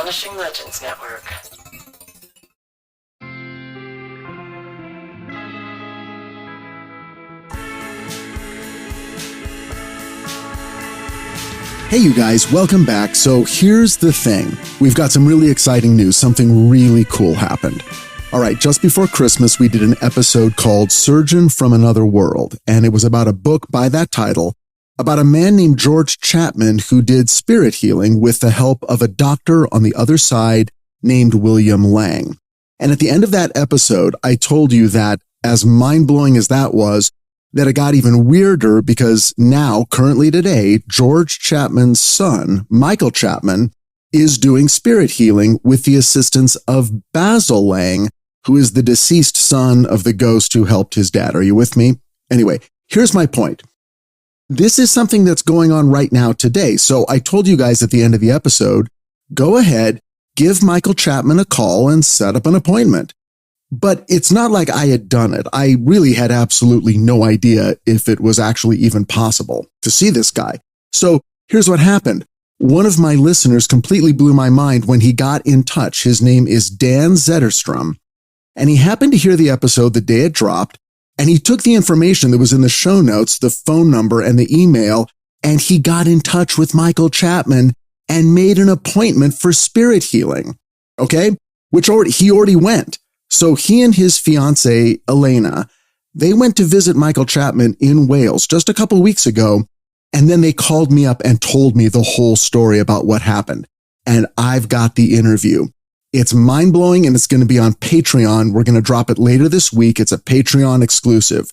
Astonishing Legends Network. Hey you guys, welcome back. So here's the thing. We've got some really exciting news. Something really cool happened. All right, just before Christmas, we did an episode called Surgeon from Another World, and it was about a book by that title about a man named George Chapman who did spirit healing with the help of a doctor on the other side named William Lang. And at the end of that episode, I told you that, as mind-blowing as that was, that it got even weirder because now, currently today, George Chapman's son, Michael Chapman, is doing spirit healing with the assistance of Basil Lang, who is the deceased son of the ghost who helped his dad. Are you with me? Anyway, here's my point. This is something that's going on right now today. So I told you guys at the end of the episode, go ahead, give Michael Chapman a call and set up an appointment. But it's not like I had done it. I really had absolutely no idea if it was actually even possible to see this guy. So here's what happened. One of my listeners completely blew my mind when he got in touch. His name is Dan Zetterstrom. And he happened to hear the episode the day it dropped. And he took the information that was in the show notes, the phone number and the email, and he got in touch with Michael Chapman and made an appointment for spirit healing. Okay? He already went. So he and his fiancée, Elena, they went to visit Michael Chapman in Wales just a couple weeks ago, and then they called me up and told me the whole story about what happened. And I've got the interview. It's mind-blowing, and it's going to be on Patreon. We're going to drop it later this week. It's a Patreon exclusive.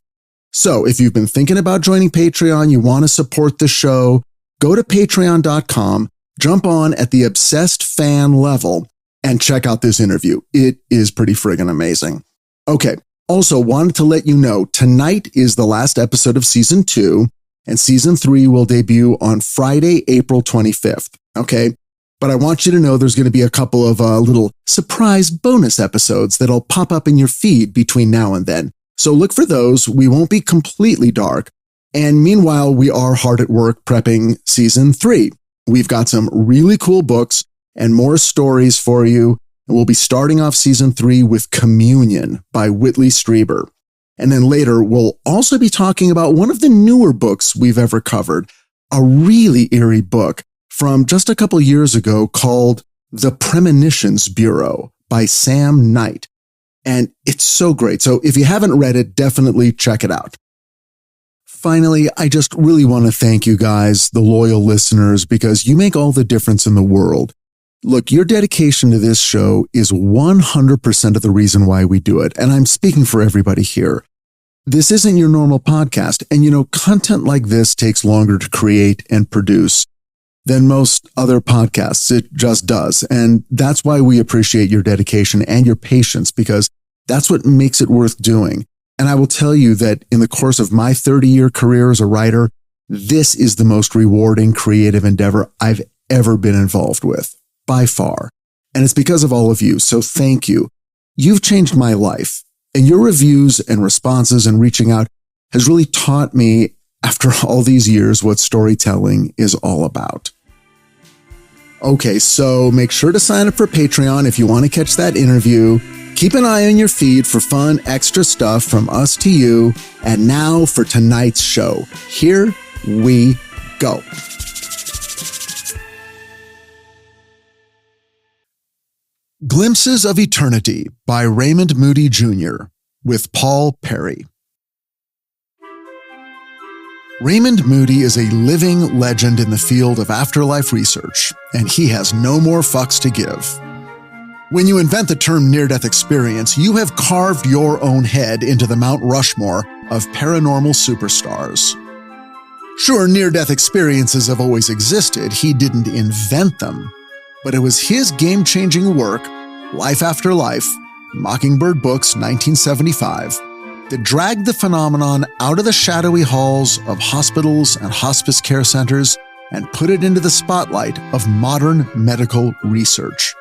So if you've been thinking about joining Patreon, you want to support the show, go to patreon.com, jump on at the Obsessed fan level, and check out this interview. It is pretty friggin' amazing. Okay. Also wanted to let you know tonight is the last episode of season 2 and season 3 will debut on Friday, April 25th. Okay. But I want you to know there's going to be a couple of little surprise bonus episodes that'll pop up in your feed between now and then. So look for those. We won't be completely dark. And meanwhile, we are hard at work prepping season 3. We've got some really cool books and more stories for you. And we'll be starting off season 3 with Communion by Whitley Strieber. And then later, we'll also be talking about one of the newer books we've ever covered, a really eerie book from just a couple years ago called The Premonitions Bureau by Sam Knight. And it's so great. So if you haven't read it, definitely check it out. Finally, I just really want to thank you guys, the loyal listeners, because you make all the difference in the world. Look, your dedication to this show is 100% of the reason why we do it, and I'm speaking for everybody here. This isn't your normal podcast, and content like this takes longer to create and produce than most other podcasts. It just does, and that's why we appreciate your dedication and your patience, because that's what makes it worth doing. And I will tell you that in the course of my 30-year career as a writer, this is the most rewarding creative endeavor I've ever been involved with. By far. And it's because of all of you. So thank you. You've changed my life, and your reviews and responses and reaching out has really taught me, after all these years, what storytelling is all about. Okay, so make sure to sign up for Patreon if you want to catch that interview. Keep an eye on your feed for fun, extra stuff from us to you. And now for tonight's show. Here we go. Glimpses of Eternity by Raymond Moody, Jr. with Paul Perry. Raymond Moody is a living legend in the field of afterlife research, and he has no more fucks to give. When you invent the term near-death experience, you have carved your own head into the Mount Rushmore of paranormal superstars. Sure, near-death experiences have always existed. He didn't invent them. But it was his game-changing work, Life After Life, Mockingbird Books, 1975, that dragged the phenomenon out of the shadowy halls of hospitals and hospice care centers and put it into the spotlight of modern medical research.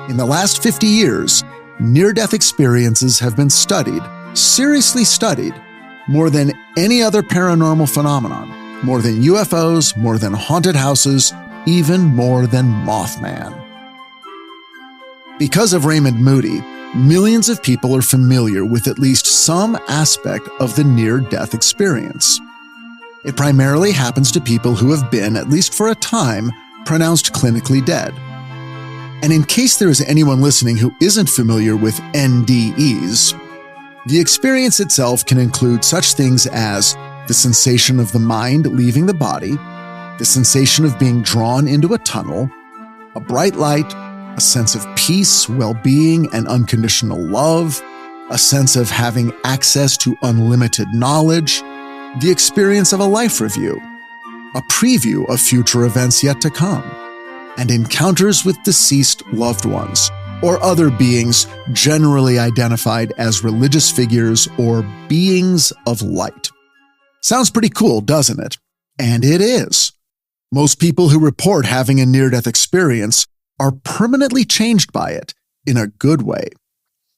In the last 50 years, near-death experiences have been studied, seriously studied, more than any other paranormal phenomenon, more than UFOs, more than haunted houses, even more than Mothman. Because of Raymond Moody, millions of people are familiar with at least some aspect of the near-death experience. It primarily happens to people who have been, at least for a time, pronounced clinically dead. And in case there is anyone listening who isn't familiar with NDEs, the experience itself can include such things as the sensation of the mind leaving the body, the sensation of being drawn into a tunnel, a bright light, a sense of peace, well-being, and unconditional love, a sense of having access to unlimited knowledge, the experience of a life review, a preview of future events yet to come, and encounters with deceased loved ones, or other beings generally identified as religious figures or beings of light. Sounds pretty cool, doesn't it? And it is. Most people who report having a near-death experience are permanently changed by it in a good way.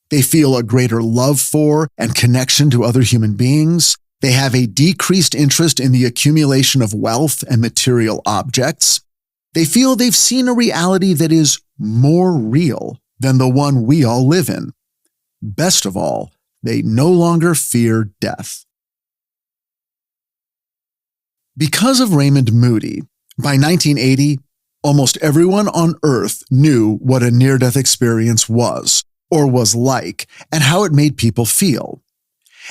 They feel a greater love for and connection to other human beings. They have a decreased interest in the accumulation of wealth and material objects. They feel they've seen a reality that is more real than the one we all live in. Best of all, they no longer fear death. Because of Raymond Moody, by 1980, almost everyone on Earth knew what a near-death experience was, or was like, and how it made people feel.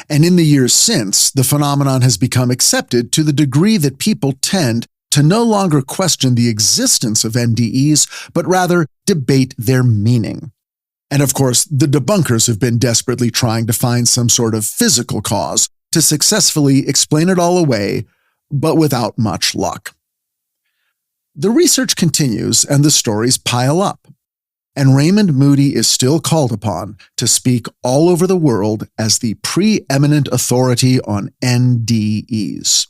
And in the years since, the phenomenon has become accepted to the degree that people tend to no longer question the existence of NDEs, but rather debate their meaning. And of course, the debunkers have been desperately trying to find some sort of physical cause to successfully explain it all away, but without much luck. The research continues and the stories pile up, and Raymond Moody is still called upon to speak all over the world as the preeminent authority on NDEs.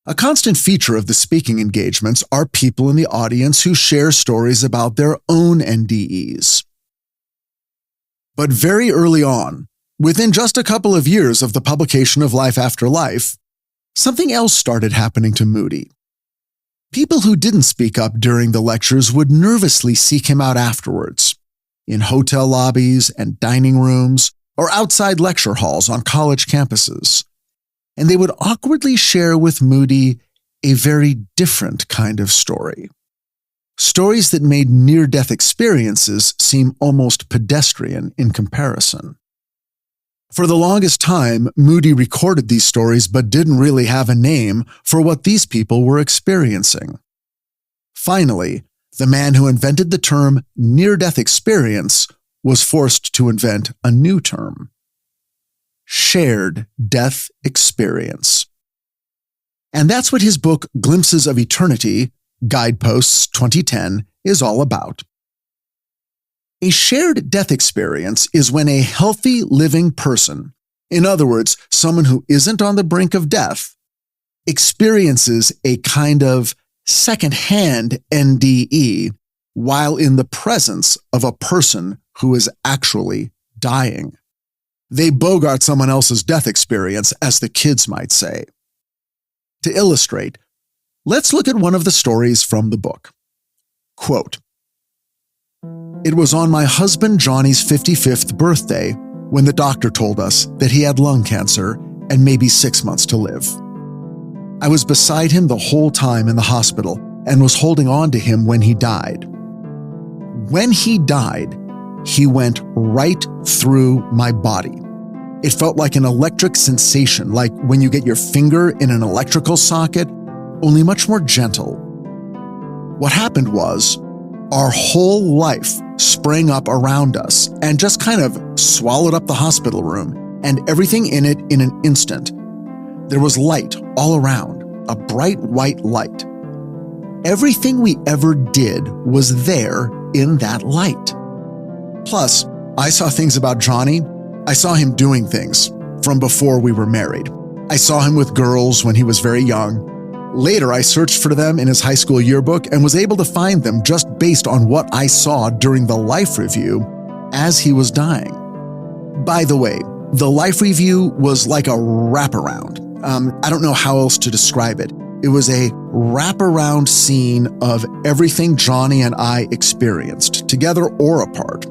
A constant feature of the speaking engagements are people in the audience who share stories about their own NDEs. But very early on, within just a couple of years of the publication of Life After Life, something else started happening to Moody. People who didn't speak up during the lectures would nervously seek him out afterwards, in hotel lobbies and dining rooms, or outside lecture halls on college campuses. And they would awkwardly share with Moody a very different kind of story. Stories that made near-death experiences seem almost pedestrian in comparison. For the longest time, Moody recorded these stories but didn't really have a name for what these people were experiencing. Finally, the man who invented the term near-death experience was forced to invent a new term: shared death experience. And that's what his book Glimpses of Eternity, Guideposts 2010, is all about. A shared death experience is when a healthy living person, in other words, someone who isn't on the brink of death, experiences a kind of second-hand NDE while in the presence of a person who is actually dying. They bogart someone else's death experience, as the kids might say. To illustrate, let's look at one of the stories from the book. Quote, "It was on my husband Johnny's 55th birthday when the doctor told us that he had lung cancer and maybe 6 months to live. I was beside him the whole time in the hospital and was holding on to him when he died. When he died, he went right through my body. It felt like an electric sensation, like when you get your finger in an electrical socket, only much more gentle. What happened was, our whole life sprang up around us and just kind of swallowed up the hospital room and everything in it in an instant. There was light all around, a bright white light. Everything we ever did was there in that light. Plus, I saw things about Johnny. I saw him doing things from before we were married. I saw him with girls when he was very young. Later, I searched for them in his high school yearbook and was able to find them just based on what I saw during the life review as he was dying. By the way, the life review was like a wraparound. I don't know how else to describe it. It was a wraparound scene of everything Johnny and I experienced, together or apart.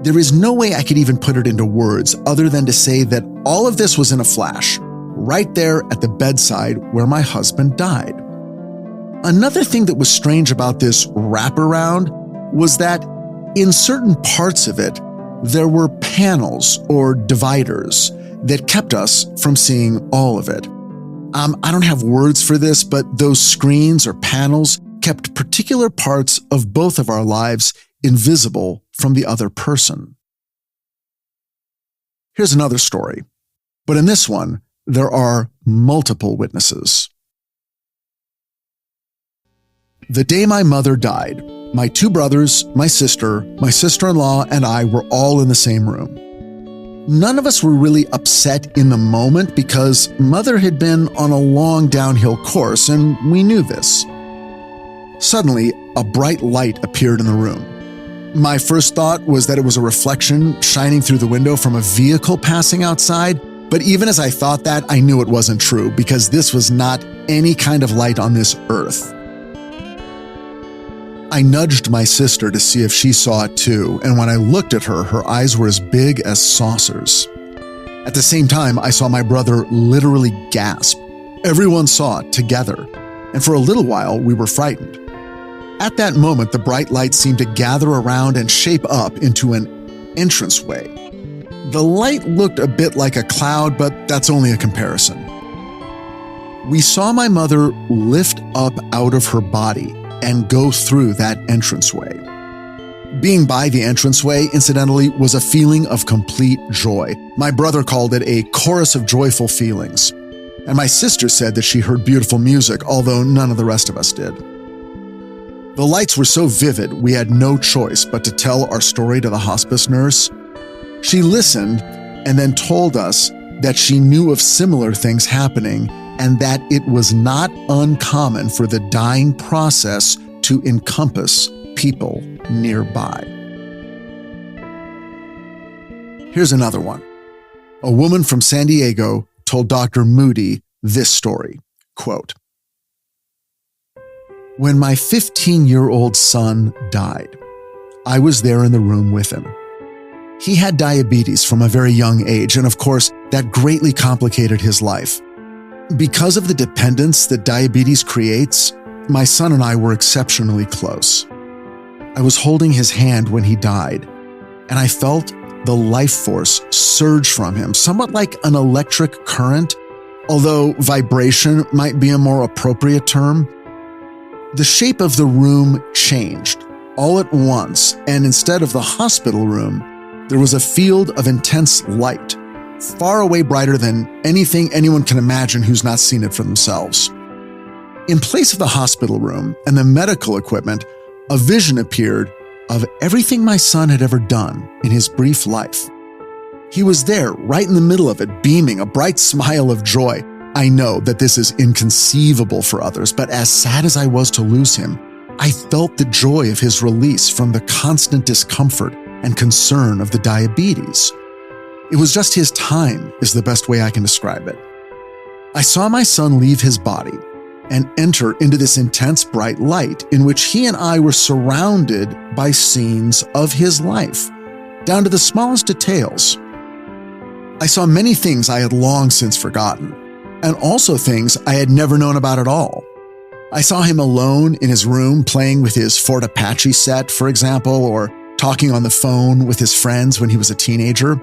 There is no way I could even put it into words other than to say that all of this was in a flash, right there at the bedside where my husband died. Another thing that was strange about this wraparound was that in certain parts of it, there were panels or dividers that kept us from seeing all of it. I don't have words for this, but those screens or panels kept particular parts of both of our lives invisible from the other person. Here's another story, but in this one, there are multiple witnesses. The day my mother died, my two brothers, my sister, my sister-in-law, and I were all in the same room. None of us were really upset in the moment because Mother had been on a long downhill course, and we knew this. Suddenly, a bright light appeared in the room. My first thought was that it was a reflection shining through the window from a vehicle passing outside, but even as I thought that, I knew it wasn't true because this was not any kind of light on this earth. I nudged my sister to see if she saw it too, and when I looked at her, her eyes were as big as saucers. At the same time, I saw my brother literally gasp. Everyone saw it together, and for a little while, we were frightened. At that moment, the bright light seemed to gather around and shape up into an entranceway. The light looked a bit like a cloud, but that's only a comparison. We saw my mother lift up out of her body and go through that entranceway. Being by the entranceway, incidentally, was a feeling of complete joy. My brother called it a chorus of joyful feelings. And my sister said that she heard beautiful music, although none of the rest of us did. The lights were so vivid, we had no choice but to tell our story to the hospice nurse. She listened and then told us that she knew of similar things happening and that it was not uncommon for the dying process to encompass people nearby. Here's another one. A woman from San Diego told Dr. Moody this story, quote, "When my 15-year-old son died, I was there in the room with him. He had diabetes from a very young age, and of course, that greatly complicated his life. Because of the dependence that diabetes creates, my son and I were exceptionally close. I was holding his hand when he died, and I felt the life force surge from him, somewhat like an electric current, although vibration might be a more appropriate term. The shape of the room changed all at once, and instead of the hospital room, there was a field of intense light, far away brighter than anything anyone can imagine who's not seen it for themselves. In place of the hospital room and the medical equipment, a vision appeared of everything my son had ever done in his brief life. He was there, right in the middle of it, beaming a bright smile of joy. I know that this is inconceivable for others, but as sad as I was to lose him, I felt the joy of his release from the constant discomfort and concern of the diabetes. It was just his time, is the best way I can describe it. I saw my son leave his body and enter into this intense bright light in which he and I were surrounded by scenes of his life, down to the smallest details. I saw many things I had long since forgotten, and also things I had never known about at all. I saw him alone in his room playing with his Fort Apache set, for example, or talking on the phone with his friends when he was a teenager.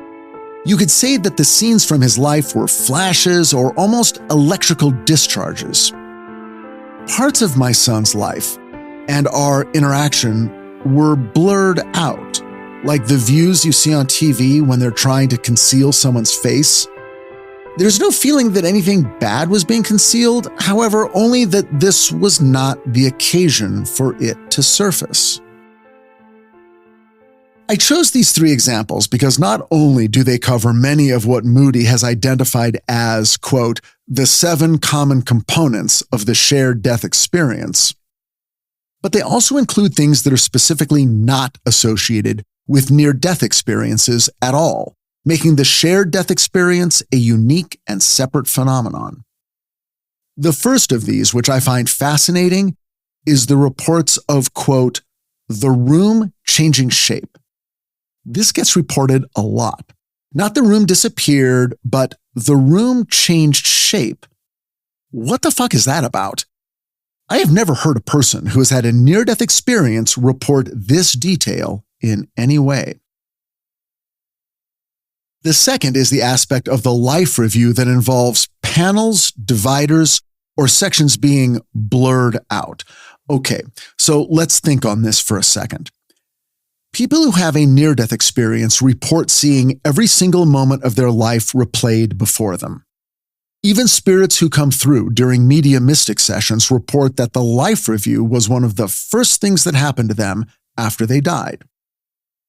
You could say that the scenes from his life were flashes or almost electrical discharges. Parts of my son's life and our interaction were blurred out, like the views you see on TV when they're trying to conceal someone's face. There's no feeling that anything bad was being concealed, however, only that this was not the occasion for it to surface. I chose these three examples because not only do they cover many of what Moody has identified as, quote, the 7 common components of the shared death experience, but they also include things that are specifically not associated with near-death experiences at all, making the shared death experience a unique and separate phenomenon. The first of these, which I find fascinating, is the reports of, quote, the room changing shape. This gets reported a lot. Not the room disappeared, but the room changed shape. What the fuck is that about? I have never heard a person who has had a near-death experience report this detail in any way. The second is the aspect of the life review that involves panels, dividers, or sections being blurred out. Okay, so let's think on this for a second. People who have a near-death experience report seeing every single moment of their life replayed before them. Even spirits who come through during mediumistic sessions report that the life review was one of the first things that happened to them after they died.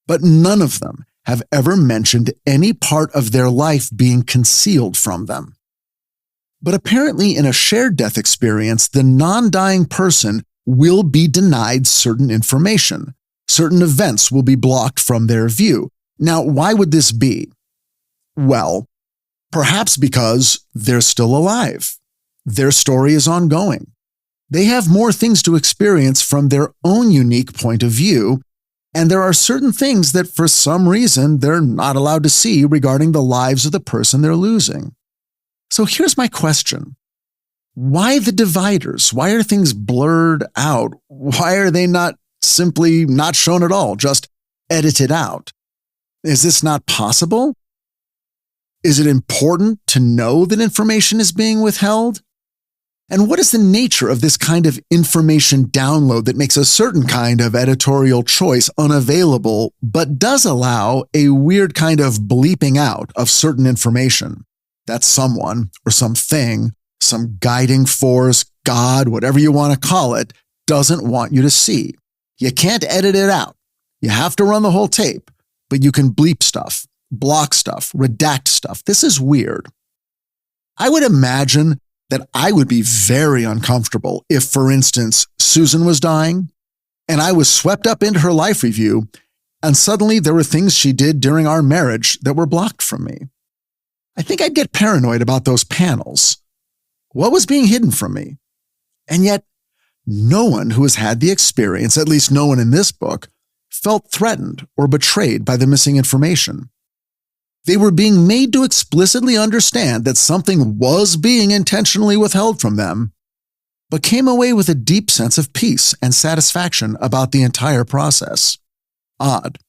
But none of them have ever mentioned any part of their life being concealed from them. But apparently in a shared death experience, the non-dying person will be denied certain information. Certain events will be blocked from their view. Now, why would this be? Well, perhaps because they're still alive. Their story is ongoing. They have more things to experience from their own unique point of view, and there are certain things that for some reason they're not allowed to see regarding the lives of the person they're losing. So here's my question. Why the dividers? Why are things blurred out? Why are they not simply not shown at all, just edited out? Is this not possible? Is it important to know that information is being withheld? And what is the nature of this kind of information download that makes a certain kind of editorial choice unavailable, but does allow a weird kind of bleeping out of certain information that someone or something, some guiding force, God, whatever you want to call it, doesn't want you to see? You can't edit it out. You have to run the whole tape, but you can bleep stuff, block stuff, redact stuff. This is weird. I would imagine that I would be very uncomfortable if, for instance, Susan was dying and I was swept up into her life review and suddenly there were things she did during our marriage that were blocked from me. I think I'd get paranoid about those panels. What was being hidden from me? And yet, no one who has had the experience, at least no one in this book, felt threatened or betrayed by the missing information. They were being made to explicitly understand that something was being intentionally withheld from them, but came away with a deep sense of peace and satisfaction about the entire process. Odd.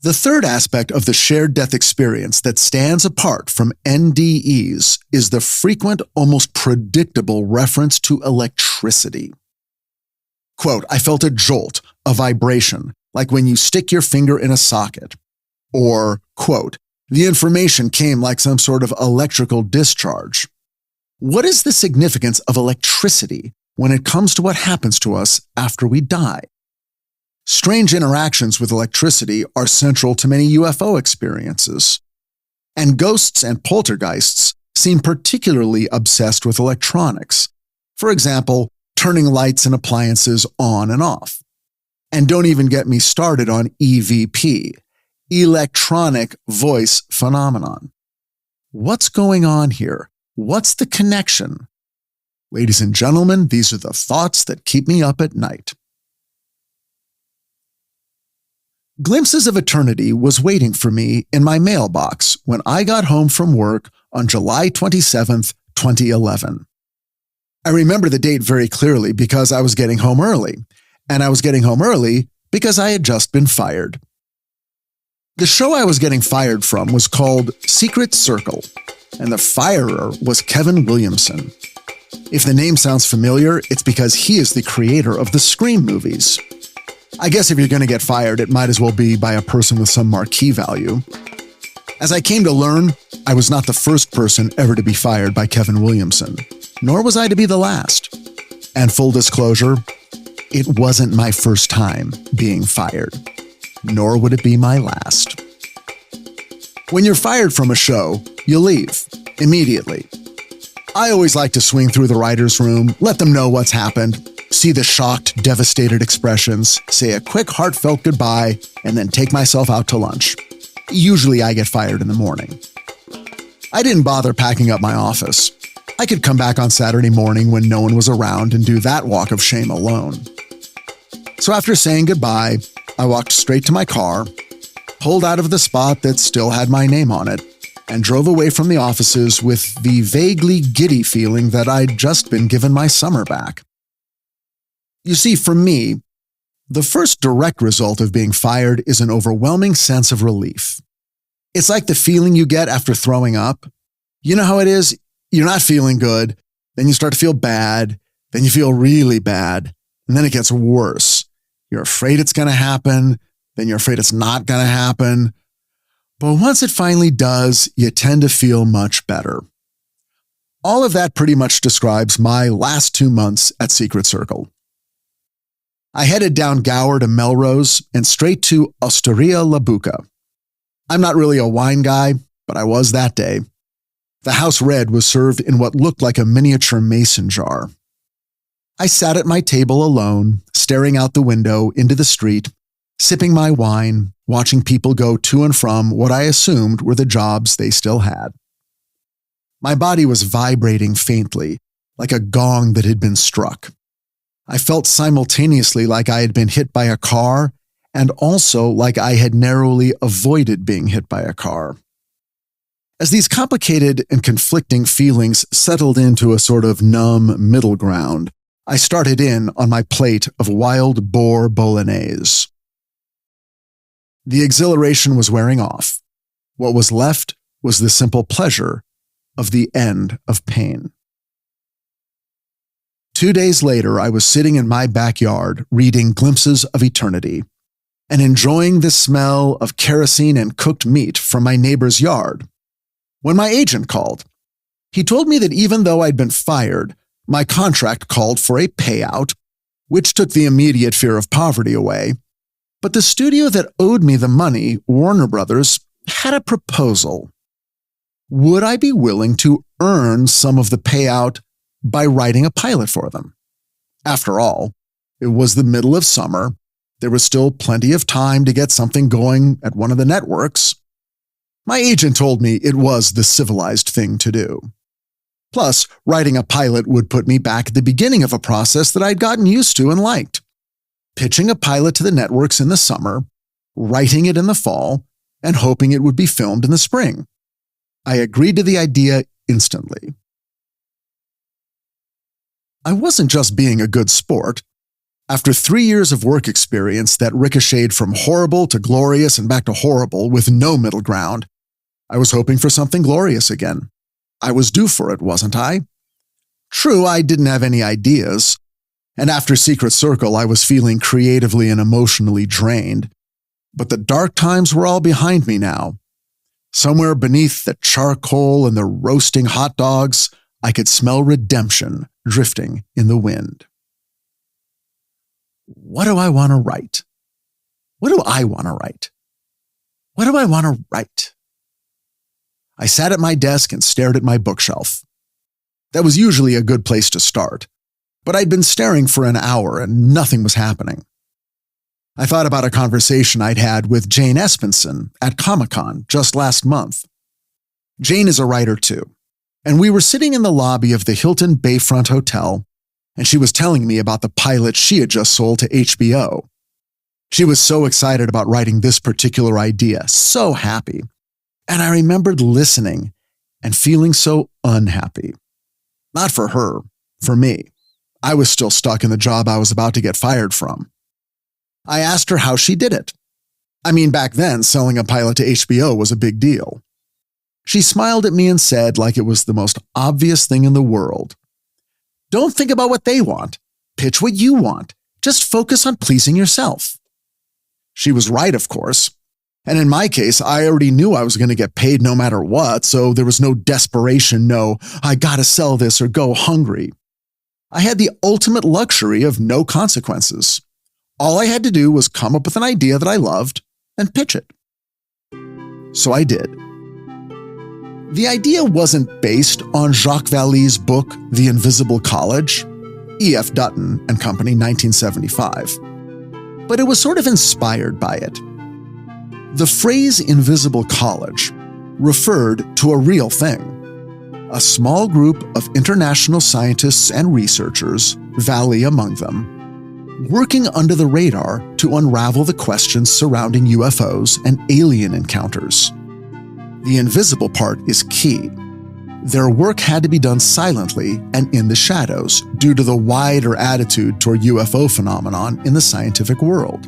The third aspect of the shared death experience that stands apart from NDEs is the frequent, almost predictable reference to electricity. Quote, I felt a jolt, a vibration, like when you stick your finger in a socket. Or, quote, the information came like some sort of electrical discharge. What is the significance of electricity when it comes to what happens to us after we die? Strange interactions with electricity are central to many UFO experiences. And ghosts and poltergeists seem particularly obsessed with electronics. For example, turning lights and appliances on and off. And don't even get me started on EVP, electronic voice phenomenon. What's going on here? What's the connection? Ladies and gentlemen, these are the thoughts that keep me up at night. Glimpses of Eternity was waiting for me in my mailbox when I got home from work on July 27th, 2011. I remember the date very clearly because I was getting home early, and I was getting home early because I had just been fired. The show I was getting fired from was called Secret Circle, and the firer was Kevin Williamson. If the name sounds familiar, it's because he is the creator of the Scream movies. I guess if you're going to get fired, it might as well be by a person with some marquee value. As I came to learn, I was not the first person ever to be fired by Kevin Williamson, nor was I to be the last. And full disclosure, it wasn't my first time being fired, nor would it be my last. When you're fired from a show, you leave immediately. I always like to swing through the writer's room, let them know what's happened, see the shocked, devastated expressions, say a quick, heartfelt goodbye, and then take myself out to lunch. Usually I get fired in the morning. I didn't bother packing up my office. I could come back on Saturday morning when no one was around and do that walk of shame alone. So after saying goodbye, I walked straight to my car, pulled out of the spot that still had my name on it, and drove away from the offices with the vaguely giddy feeling that I'd just been given my summer back. You see, for me, the first direct result of being fired is an overwhelming sense of relief. It's like the feeling you get after throwing up. You know how it is? You're not feeling good, then you start to feel bad, then you feel really bad, and then it gets worse. You're afraid it's going to happen, then you're afraid it's not going to happen. But once it finally does, you tend to feel much better. All of that pretty much describes my last 2 months at Secret Circle. I headed down Gower to Melrose and straight to Osteria La Buca. I'm not really a wine guy, but I was that day. The house red was served in what looked like a miniature mason jar. I sat at my table alone, staring out the window into the street, sipping my wine, watching people go to and from what I assumed were the jobs they still had. My body was vibrating faintly, like a gong that had been struck. I felt simultaneously like I had been hit by a car and also like I had narrowly avoided being hit by a car. As these complicated and conflicting feelings settled into a sort of numb middle ground, I started in on my plate of wild boar bolognese. The exhilaration was wearing off. What was left was the simple pleasure of the end of pain. 2 days later, I was sitting in my backyard reading Glimpses of Eternity and enjoying the smell of kerosene and cooked meat from my neighbor's yard when my agent called. He told me that even though I'd been fired, my contract called for a payout, which took the immediate fear of poverty away. But the studio that owed me the money, Warner Brothers, had a proposal. Would I be willing to earn some of the payout by writing a pilot for them? After all, it was the middle of summer. There was still plenty of time to get something going at one of the networks. My agent told me it was the civilized thing to do. Plus, writing a pilot would put me back at the beginning of a process that I'd gotten used to and liked. Pitching a pilot to the networks in the summer, writing it in the fall, and hoping it would be filmed in the spring. I agreed to the idea instantly. I wasn't just being a good sport. After 3 years of work experience that ricocheted from horrible to glorious and back to horrible with no middle ground, I was hoping for something glorious again. I was due for it, wasn't I? True, I didn't have any ideas, and after Secret Circle, I was feeling creatively and emotionally drained. But the dark times were all behind me now. Somewhere beneath the charcoal and the roasting hot dogs, I could smell redemption drifting in the wind. What do I want to write? What do I want to write? What do I want to write? I sat at my desk and stared at my bookshelf. That was usually a good place to start, but I'd been staring for an hour and nothing was happening. I thought about a conversation I'd had with Jane Espenson at Comic-Con just last month. Jane is a writer too, and we were sitting in the lobby of the Hilton Bayfront Hotel, and she was telling me about the pilot she had just sold to HBO. She was so excited about writing this particular idea, so happy. And I remembered listening and feeling so unhappy. Not for her, for me. I was still stuck in the job I was about to get fired from. I asked her how she did it. I mean, back then, selling a pilot to HBO was a big deal. She smiled at me and said, like it was the most obvious thing in the world, "Don't think about what they want. Pitch what you want. Just focus on pleasing yourself." She was right, of course. And in my case, I already knew I was going to get paid no matter what, so there was no desperation, no, I gotta sell this or go hungry. I had the ultimate luxury of no consequences. All I had to do was come up with an idea that I loved and pitch it. So I did. The idea wasn't based on Jacques Vallée's book, The Invisible College, E.F. Dutton and Company, 1975. But it was sort of inspired by it. The phrase invisible college referred to a real thing, a small group of international scientists and researchers, Valley among them, working under the radar to unravel the questions surrounding UFOs and alien encounters. The invisible part is key. Their work had to be done silently and in the shadows due to the wider attitude toward UFO phenomenon in the scientific world.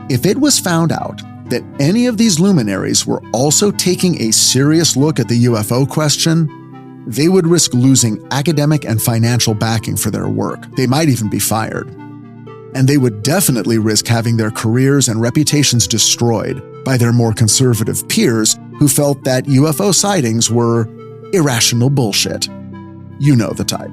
If it was found out that any of these luminaries were also taking a serious look at the UFO question, they would risk losing academic and financial backing for their work. They might even be fired. And they would definitely risk having their careers and reputations destroyed by their more conservative peers who felt that UFO sightings were irrational bullshit. You know the type.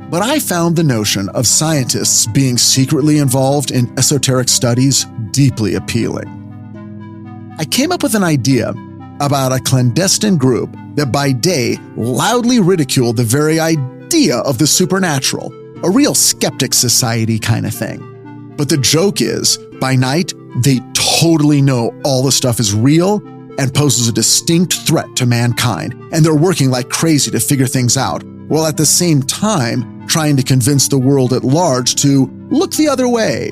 But I found the notion of scientists being secretly involved in esoteric studies deeply appealing. I came up with an idea about a clandestine group that by day loudly ridiculed the very idea of the supernatural, a real skeptic society kind of thing. But the joke is, by night, they totally know all the stuff is real and poses a distinct threat to mankind, and they're working like crazy to figure things out, while at the same time trying to convince the world at large to look the other way,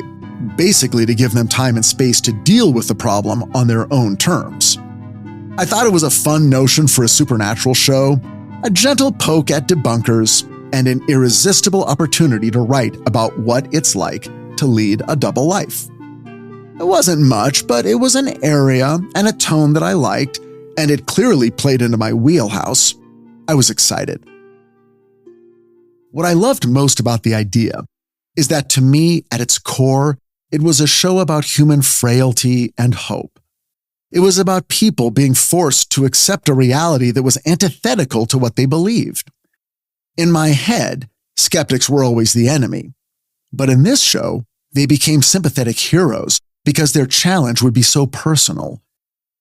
basically to give them time and space to deal with the problem on their own terms. I thought it was a fun notion for a supernatural show, a gentle poke at debunkers, and an irresistible opportunity to write about what it's like to lead a double life. It wasn't much, but it was an area and a tone that I liked, and it clearly played into my wheelhouse. I was excited. What I loved most about the idea is that to me, at its core, it was a show about human frailty and hope. It was about people being forced to accept a reality that was antithetical to what they believed. In my head, skeptics were always the enemy. But in this show, they became sympathetic heroes because their challenge would be so personal.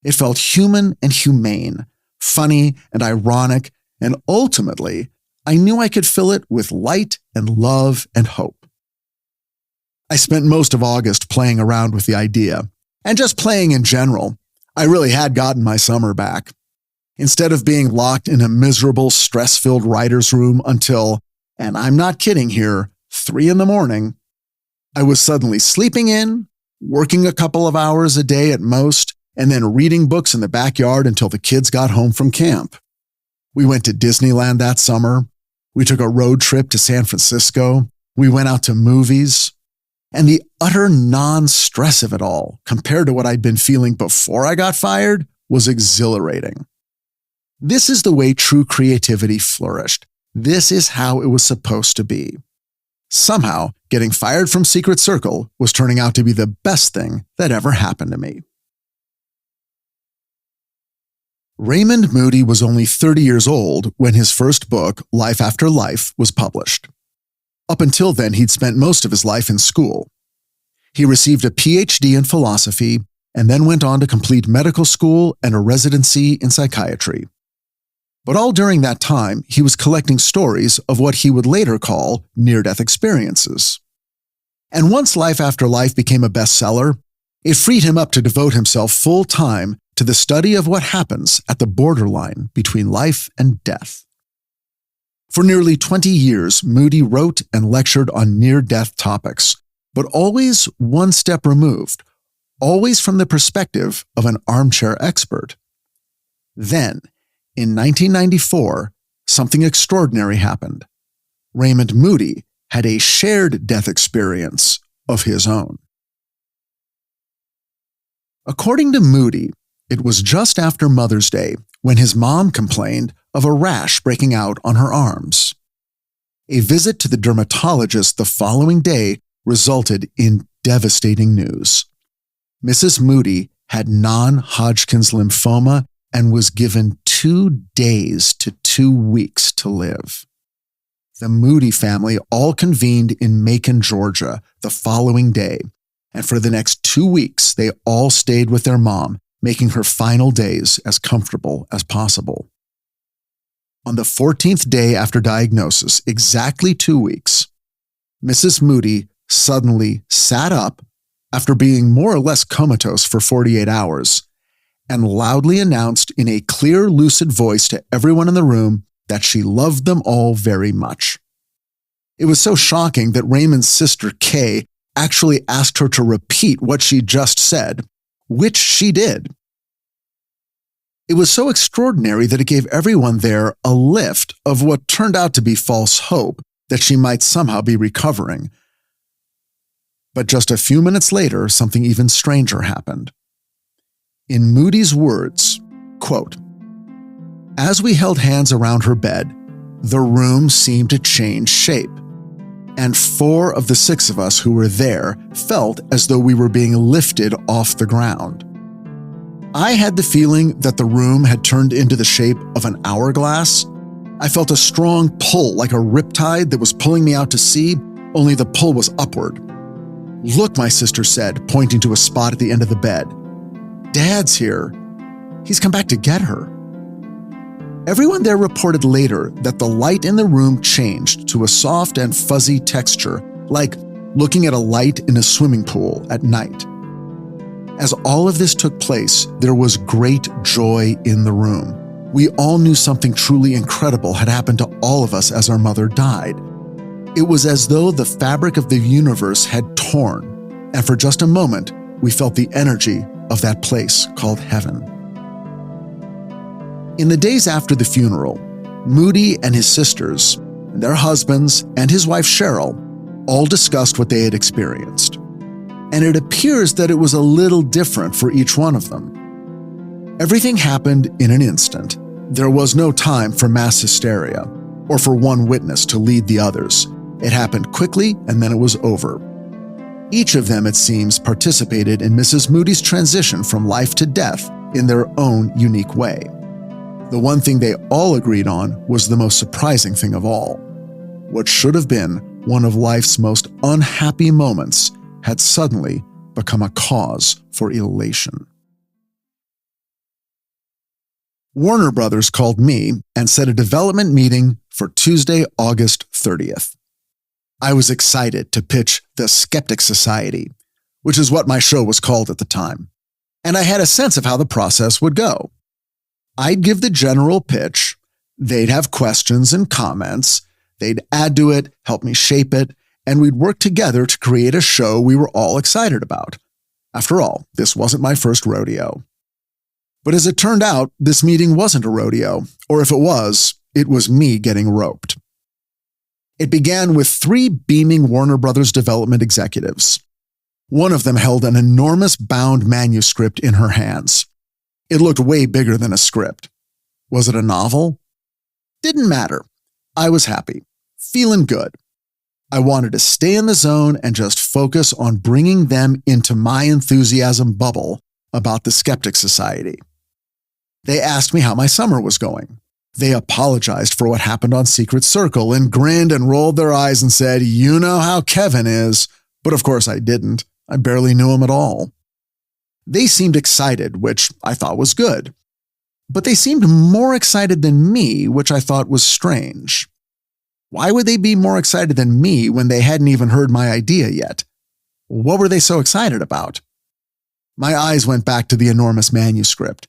It felt human and humane, funny and ironic, and ultimately, I knew I could fill it with light and love and hope. I spent most of August playing around with the idea, and just playing in general. I really had gotten my summer back. Instead of being locked in a miserable, stress-filled writer's room until, and I'm not kidding here, 3 a.m, I was suddenly sleeping in, working a couple of hours a day at most, and then reading books in the backyard until the kids got home from camp. We went to Disneyland that summer. We took a road trip to San Francisco. We went out to movies. And the utter non-stress of it all, compared to what I'd been feeling before I got fired, was exhilarating. This is the way true creativity flourished. This is how it was supposed to be. Somehow, getting fired from Secret Circle was turning out to be the best thing that ever happened to me. Raymond Moody was only 30 years old when his first book, Life After Life, was published. Up until then, he'd spent most of his life in school. He received a PhD in philosophy and then went on to complete medical school and a residency in psychiatry. But all during that time, he was collecting stories of what he would later call near-death experiences. And once Life After Life became a bestseller, it freed him up to devote himself full-time to the study of what happens at the borderline between life and death. For nearly 20 years, Moody wrote and lectured on near-death topics, but always one step removed, always from the perspective of an armchair expert. Then, in 1994, something extraordinary happened. Raymond Moody had a shared death experience of his own. According to Moody, it was just after Mother's Day when his mom complained of a rash breaking out on her arms. A visit to the dermatologist the following day resulted in devastating news. Mrs. Moody had non-Hodgkin's lymphoma and was given 2 days to 2 weeks to live. The Moody family all convened in Macon, Georgia, the following day, and for the next 2 weeks, they all stayed with their mom, making her final days as comfortable as possible. On the 14th day after diagnosis, exactly 2 weeks, Mrs. Moody suddenly sat up after being more or less comatose for 48 hours and loudly announced in a clear, lucid voice to everyone in the room that she loved them all very much. It was so shocking that Raymond's sister, Kay, actually asked her to repeat what she just said, which she did. It was so extraordinary that it gave everyone there a lift of what turned out to be false hope that she might somehow be recovering. But just a few minutes later, something even stranger happened. In Moody's words, quote, "As we held hands around her bed, the room seemed to change shape, and 4 of the 6 of us who were there felt as though we were being lifted off the ground. I had the feeling that the room had turned into the shape of an hourglass. I felt a strong pull like a riptide that was pulling me out to sea, only the pull was upward. Look, my sister said, pointing to a spot at the end of the bed. Dad's here. He's come back to get her." Everyone there reported later that the light in the room changed to a soft and fuzzy texture, like looking at a light in a swimming pool at night. As all of this took place, there was great joy in the room. We all knew something truly incredible had happened to all of us as our mother died. It was as though the fabric of the universe had torn, and for just a moment, we felt the energy of that place called heaven. In the days after the funeral, Moody and his sisters, and their husbands, and his wife Cheryl all discussed what they had experienced. And it appears that it was a little different for each one of them. Everything happened in an instant. There was no time for mass hysteria, or for one witness to lead the others. It happened quickly, and then it was over. Each of them, it seems, participated in Mrs. Moody's transition from life to death in their own unique way. The one thing they all agreed on was the most surprising thing of all. What should have been one of life's most unhappy moments had suddenly become a cause for elation. Warner Brothers called me and set a development meeting for Tuesday, August 30th. I was excited to pitch the Skeptic Society, which is what my show was called at the time, and I had a sense of how the process would go. I'd give the general pitch, they'd have questions and comments, they'd add to it, help me shape it, and we'd work together to create a show we were all excited about. After all, this wasn't my first rodeo. But as it turned out, this meeting wasn't a rodeo, or if it was me getting roped. It began with 3 beaming Warner Brothers development executives. One of them held an enormous bound manuscript in her hands. It looked way bigger than a script. Was it a novel? Didn't matter. I was happy, feeling good. I wanted to stay in the zone and just focus on bringing them into my enthusiasm bubble about the Skeptic Society. They asked me how my summer was going. They apologized for what happened on Secret Circle and grinned and rolled their eyes and said, "You know how Kevin is." But of course I didn't. I barely knew him at all. They seemed excited, which I thought was good. But they seemed more excited than me, which I thought was strange. Why would they be more excited than me when they hadn't even heard my idea yet? What were they so excited about? My eyes went back to the enormous manuscript,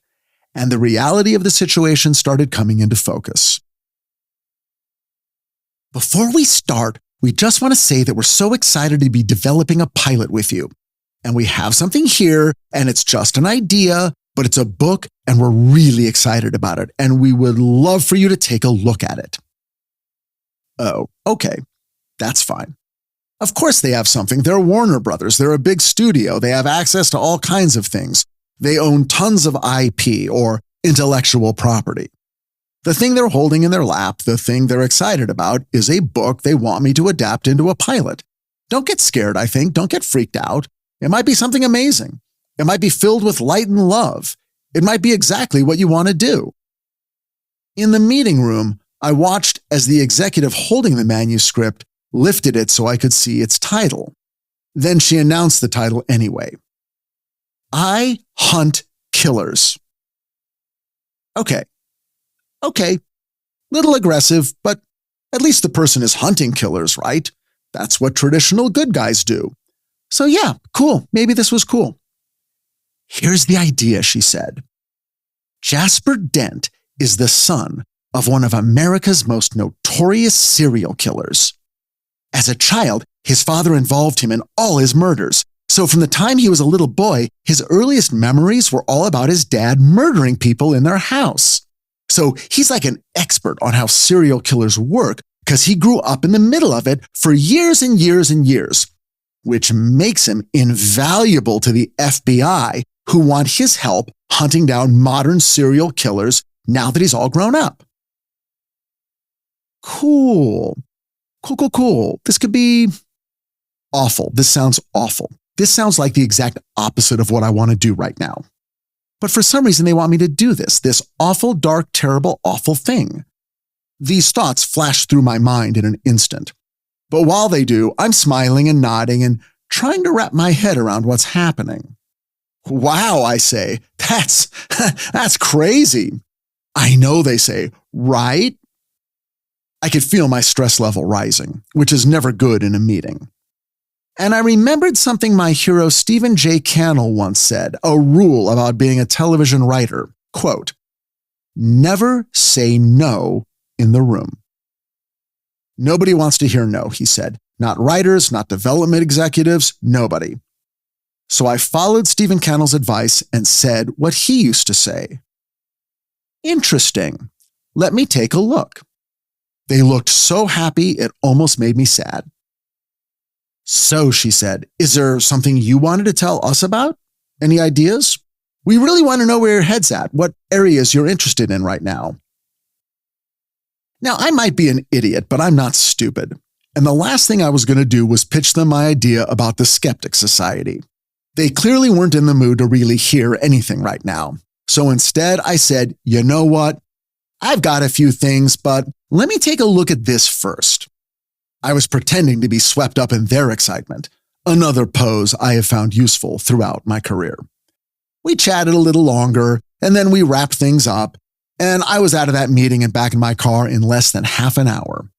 and the reality of the situation started coming into focus. "Before we start, we just want to say that we're so excited to be developing a pilot with you. And we have something here, and it's just an idea, but it's a book, and we're really excited about it, and we would love for you to take a look at it." Oh, okay. That's fine. Of course they have something. They're Warner Brothers. They're a big studio. They have access to all kinds of things. They own tons of IP, or intellectual property. The thing they're holding in their lap, the thing they're excited about, is a book they want me to adapt into a pilot. Don't get scared, I think. Don't get freaked out. It might be something amazing. It might be filled with light and love. It might be exactly what you want to do. In the meeting room, I watched as the executive holding the manuscript lifted it so I could see its title. Then she announced the title anyway. I Hunt Killers. Okay. Little aggressive, but at least the person is hunting killers, right? That's what traditional good guys do. So yeah, cool. Maybe this was cool. "Here's the idea," she said. Jasper Dent is the son of one of America's most notorious serial killers. As a child, his father involved him in all his murders. So from the time he was a little boy, his earliest memories were all about his dad murdering people in their house. So he's like an expert on how serial killers work because he grew up in the middle of it for years and years and years, which makes him invaluable to the FBI, who want his help hunting down modern serial killers now that he's all grown up. Cool. This could be awful. This sounds awful. This sounds like the exact opposite of what I want to do right now. But for some reason, they want me to do this awful, dark, terrible, awful thing. These thoughts flash through my mind in an instant. But while they do, I'm smiling and nodding and trying to wrap my head around what's happening. Wow, I say, that's crazy. I know, they say, right? I could feel my stress level rising, which is never good in a meeting. And I remembered something my hero Stephen J. Cannell once said, a rule about being a television writer, quote, "Never say no in the room." Nobody wants to hear no, he said. Not writers, not development executives, nobody. So I followed Stephen Cannell's advice and said what he used to say. Interesting. Let me take a look. They looked so happy it almost made me sad. So, she said, is there something you wanted to tell us about? Any ideas? We really want to know where your head's at, what areas you're interested in right now. Now, I might be an idiot, but I'm not stupid. And the last thing I was going to do was pitch them my idea about the Skeptic Society. They clearly weren't in the mood to really hear anything right now. So instead, I said, you know what? I've got a few things, but let me take a look at this first. I was pretending to be swept up in their excitement, another pose I have found useful throughout my career. We chatted a little longer, and then we wrapped things up, and I was out of that meeting and back in my car in less than half an hour.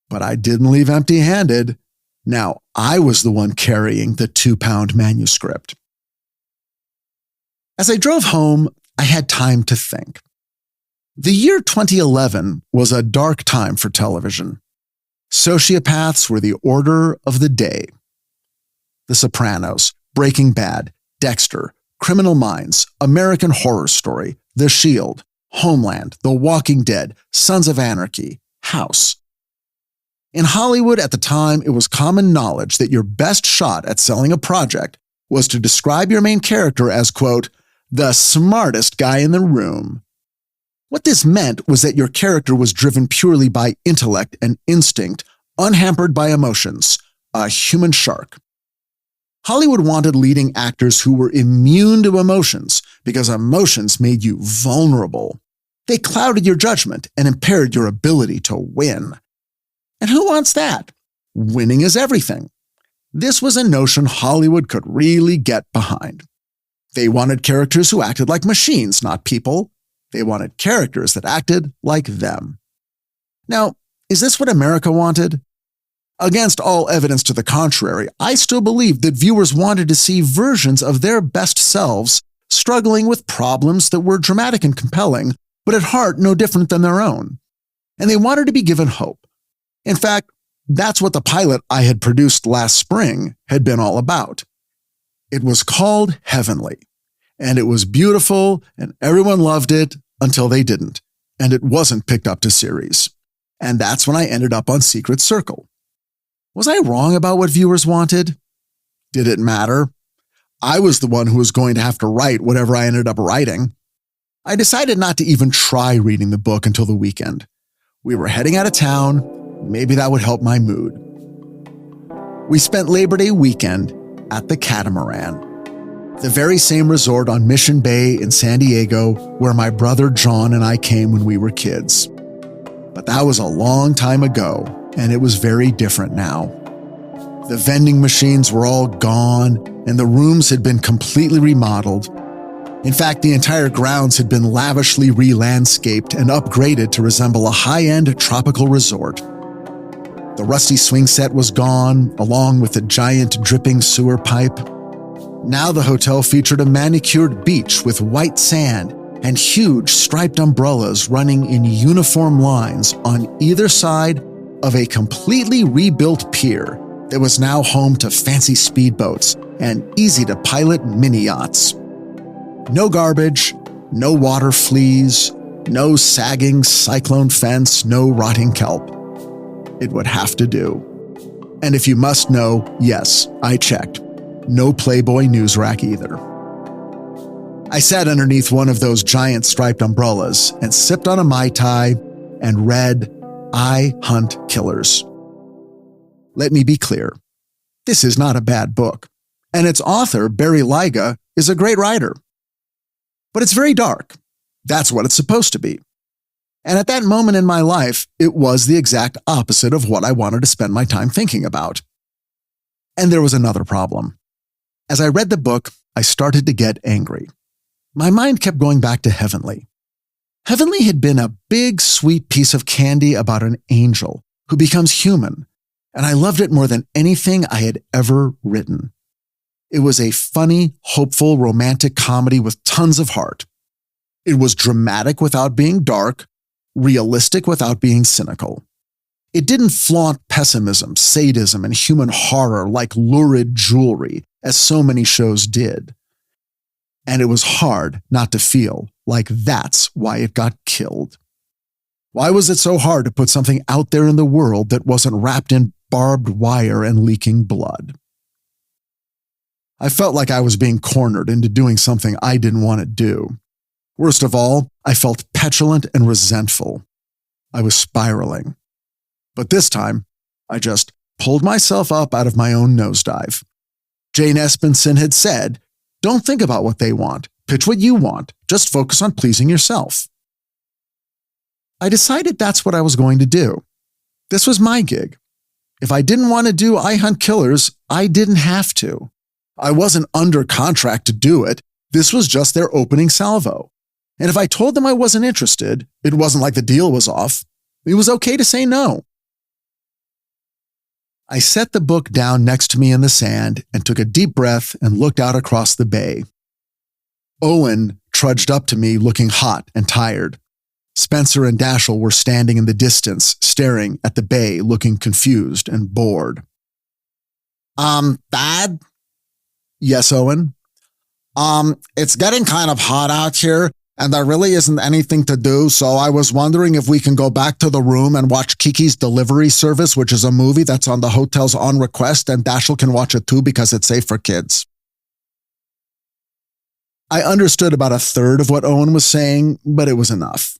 But I didn't leave empty-handed. Now, I was the one carrying the 2-pound manuscript. As I drove home, I had time to think. The year 2011 was a dark time for television. Sociopaths were the order of the day. The Sopranos, Breaking Bad, Dexter, Criminal Minds, American Horror Story, The Shield, Homeland, The Walking Dead, Sons of Anarchy, House. In Hollywood at the time, it was common knowledge that your best shot at selling a project was to describe your main character as, quote, the smartest guy in the room. What this meant was that your character was driven purely by intellect and instinct, unhampered by emotions, a human shark. Hollywood wanted leading actors who were immune to emotions because emotions made you vulnerable. They clouded your judgment and impaired your ability to win. And who wants that? Winning is everything. This was a notion Hollywood could really get behind. They wanted characters who acted like machines, not people. They wanted characters that acted like them. Now, is this what America wanted? Against all evidence to the contrary, I still believe that viewers wanted to see versions of their best selves struggling with problems that were dramatic and compelling, but at heart no different than their own. And they wanted to be given hope. In fact, that's what the pilot I had produced last spring had been all about. It was called Heavenly. And it was beautiful, and everyone loved it until they didn't, and it wasn't picked up to series. And that's when I ended up on Secret Circle. Was I wrong about what viewers wanted? Did it matter? I was the one who was going to have to write whatever I ended up writing. I decided not to even try reading the book until the weekend. We were heading out of town. Maybe that would help my mood. We spent Labor Day weekend at the Catamaran, the very same resort on Mission Bay in San Diego where my brother John and I came when we were kids. But that was a long time ago, and it was very different now. The vending machines were all gone, and the rooms had been completely remodeled. In fact, the entire grounds had been lavishly re-landscaped and upgraded to resemble a high-end tropical resort. The rusty swing set was gone, along with the giant dripping sewer pipe. Now the hotel featured a manicured beach with white sand and huge striped umbrellas running in uniform lines on either side of a completely rebuilt pier that was now home to fancy speedboats and easy-to-pilot mini-yachts. No garbage, no water fleas, no sagging cyclone fence, no rotting kelp. It would have to do. And if you must know, yes, I checked. No Playboy news rack either. I sat underneath one of those giant striped umbrellas and sipped on a Mai Tai and read I Hunt Killers. Let me be clear. This is not a bad book, and its author, Barry Lyga, is a great writer. But it's very dark. That's what it's supposed to be. And at that moment in my life, it was the exact opposite of what I wanted to spend my time thinking about. And there was another problem. As I read the book, I started to get angry. My mind kept going back to Heavenly. Heavenly had been a big, sweet piece of candy about an angel who becomes human, and I loved it more than anything I had ever written. It was a funny, hopeful, romantic comedy with tons of heart. It was dramatic without being dark, realistic without being cynical. It didn't flaunt pessimism, sadism, and human horror like lurid jewelry, as so many shows did. And it was hard not to feel like that's why it got killed. Why was it so hard to put something out there in the world that wasn't wrapped in barbed wire and leaking blood? I felt like I was being cornered into doing something I didn't want to do. Worst of all, I felt petulant and resentful. I was spiraling. But this time, I just pulled myself up out of my own nosedive. Jane Espenson had said, "Don't think about what they want. Pitch what you want. Just focus on pleasing yourself." I decided that's what I was going to do. This was my gig. If I didn't want to do I Hunt Killers, I didn't have to. I wasn't under contract to do it. This was just their opening salvo. And if I told them I wasn't interested, it wasn't like the deal was off. It was okay to say no. I set the book down next to me in the sand and took a deep breath and looked out across the bay. Owen trudged up to me looking hot and tired. Spencer and Dashiell were standing in the distance, staring at the bay, looking confused and bored. Dad? Yes, Owen? It's getting kind of hot out here, and there really isn't anything to do, so I was wondering if we can go back to the room and watch Kiki's Delivery Service, which is a movie that's on the hotel's on request, and Dashiell can watch it too because it's safe for kids. I understood about a third of what Owen was saying, but it was enough.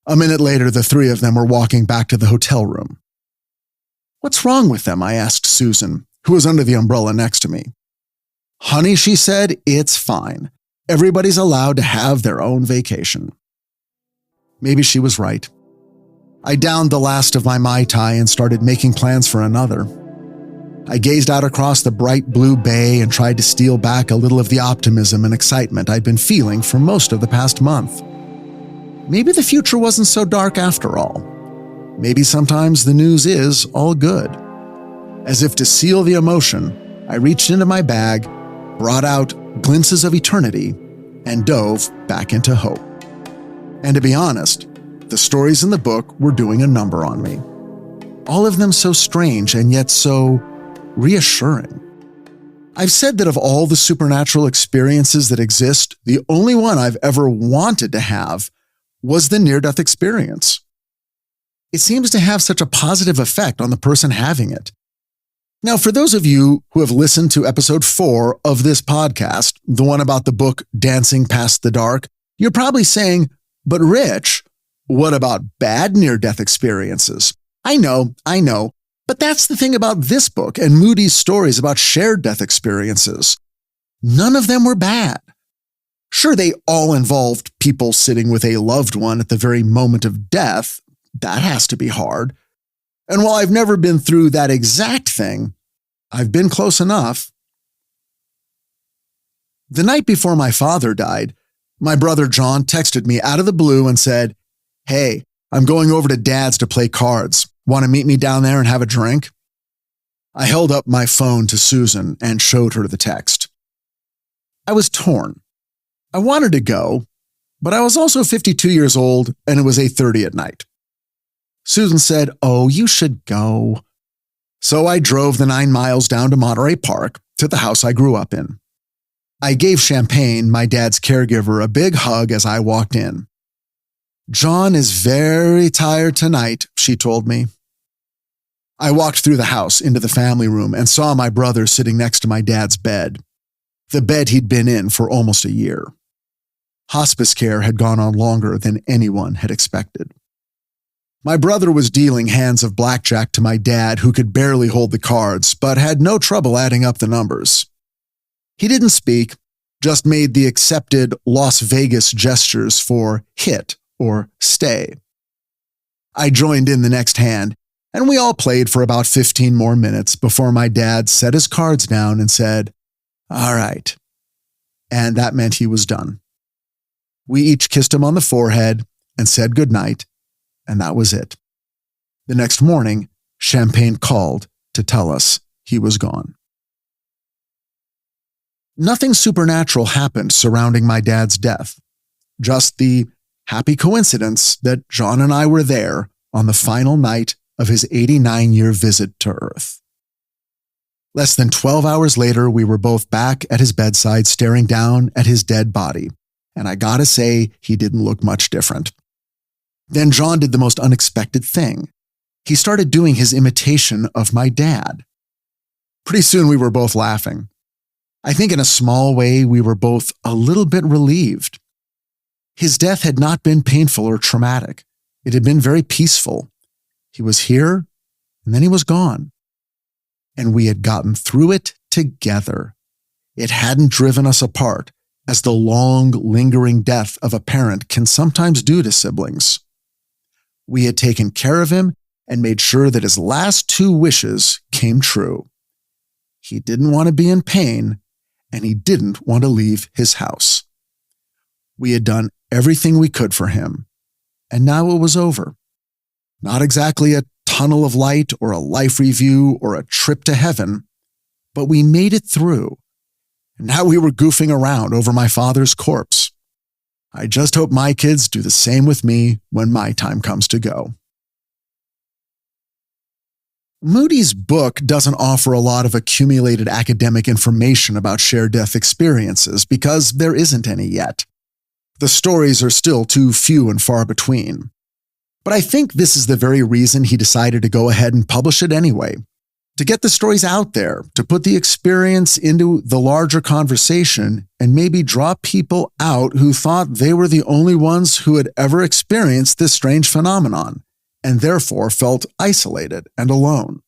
A minute later, the three of them were walking back to the hotel room. "What's wrong with them?" I asked Susan, who was under the umbrella next to me. "Honey," she said, "it's fine. Everybody's allowed to have their own vacation." Maybe she was right. I downed the last of my Mai Tai and started making plans for another. I gazed out across the bright blue bay and tried to steal back a little of the optimism and excitement I'd been feeling for most of the past month. Maybe the future wasn't so dark after all. Maybe sometimes the news is all good. As if to seal the emotion, I reached into my bag, brought out Glimpses of Eternity, and dove back into hope. And to be honest, the stories in the book were doing a number on me. All of them so strange and yet so reassuring. I've said that of all the supernatural experiences that exist, the only one I've ever wanted to have was the near-death experience. It seems to have such a positive effect on the person having it. Now, for those of you who have listened to episode 4 of this podcast, the one about the book Dancing Past the Dark, you're probably saying, "But Rich, what about bad near-death experiences?" I know, but that's the thing about this book and Moody's stories about shared death experiences. None of them were bad. Sure, they all involved people sitting with a loved one at the very moment of death. That has to be hard. And while I've never been through that exact thing, I've been close enough. The night before my father died, my brother John texted me out of the blue and said, "Hey, I'm going over to Dad's to play cards. Want to meet me down there and have a drink?" I held up my phone to Susan and showed her the text. I was torn. I wanted to go, But I was also 52 years old, and it was 8:30 at night. Susan said, "Oh, you should go." So I drove the 9 miles down to Monterey Park to the house I grew up in. I gave Champagne, my dad's caregiver, a big hug as I walked in. "John is very tired tonight," she told me. I walked through the house into the family room and saw my brother sitting next to my dad's bed, the bed he'd been in for almost a year. Hospice care had gone on longer than anyone had expected. My brother was dealing hands of blackjack to my dad, who could barely hold the cards, but had no trouble adding up the numbers. He didn't speak, just made the accepted Las Vegas gestures for hit or stay. I joined in the next hand, and we all played for about 15 more minutes before my dad set his cards down and said, "All right." And that meant he was done. We each kissed him on the forehead and said goodnight, and that was it. The next morning, Champagne called to tell us he was gone. Nothing supernatural happened surrounding my dad's death, just the happy coincidence that John and I were there on the final night of his 89-year visit to Earth. Less than 12 hours later, we were both back at his bedside staring down at his dead body, and I gotta say, he didn't look much different. Then John did the most unexpected thing. He started doing his imitation of my dad. Pretty soon we were both laughing. I think in a small way we were both a little bit relieved. His death had not been painful or traumatic. It had been very peaceful. He was here, and then he was gone. And we had gotten through it together. It hadn't driven us apart, as the long, lingering death of a parent can sometimes do to siblings. We had taken care of him and made sure that his last 2 wishes came true. He didn't want to be in pain, and he didn't want to leave his house. We had done everything we could for him, and now it was over. Not exactly a tunnel of light or a life review or a trip to heaven, but we made it through. And now we were goofing around over my father's corpse. I just hope my kids do the same with me when my time comes to go. Moody's book doesn't offer a lot of accumulated academic information about shared death experiences because there isn't any yet. The stories are still too few and far between. But I think this is the very reason he decided to go ahead and publish it anyway. To get the stories out there, to put the experience into the larger conversation, and maybe draw people out who thought they were the only ones who had ever experienced this strange phenomenon, and therefore felt isolated and alone.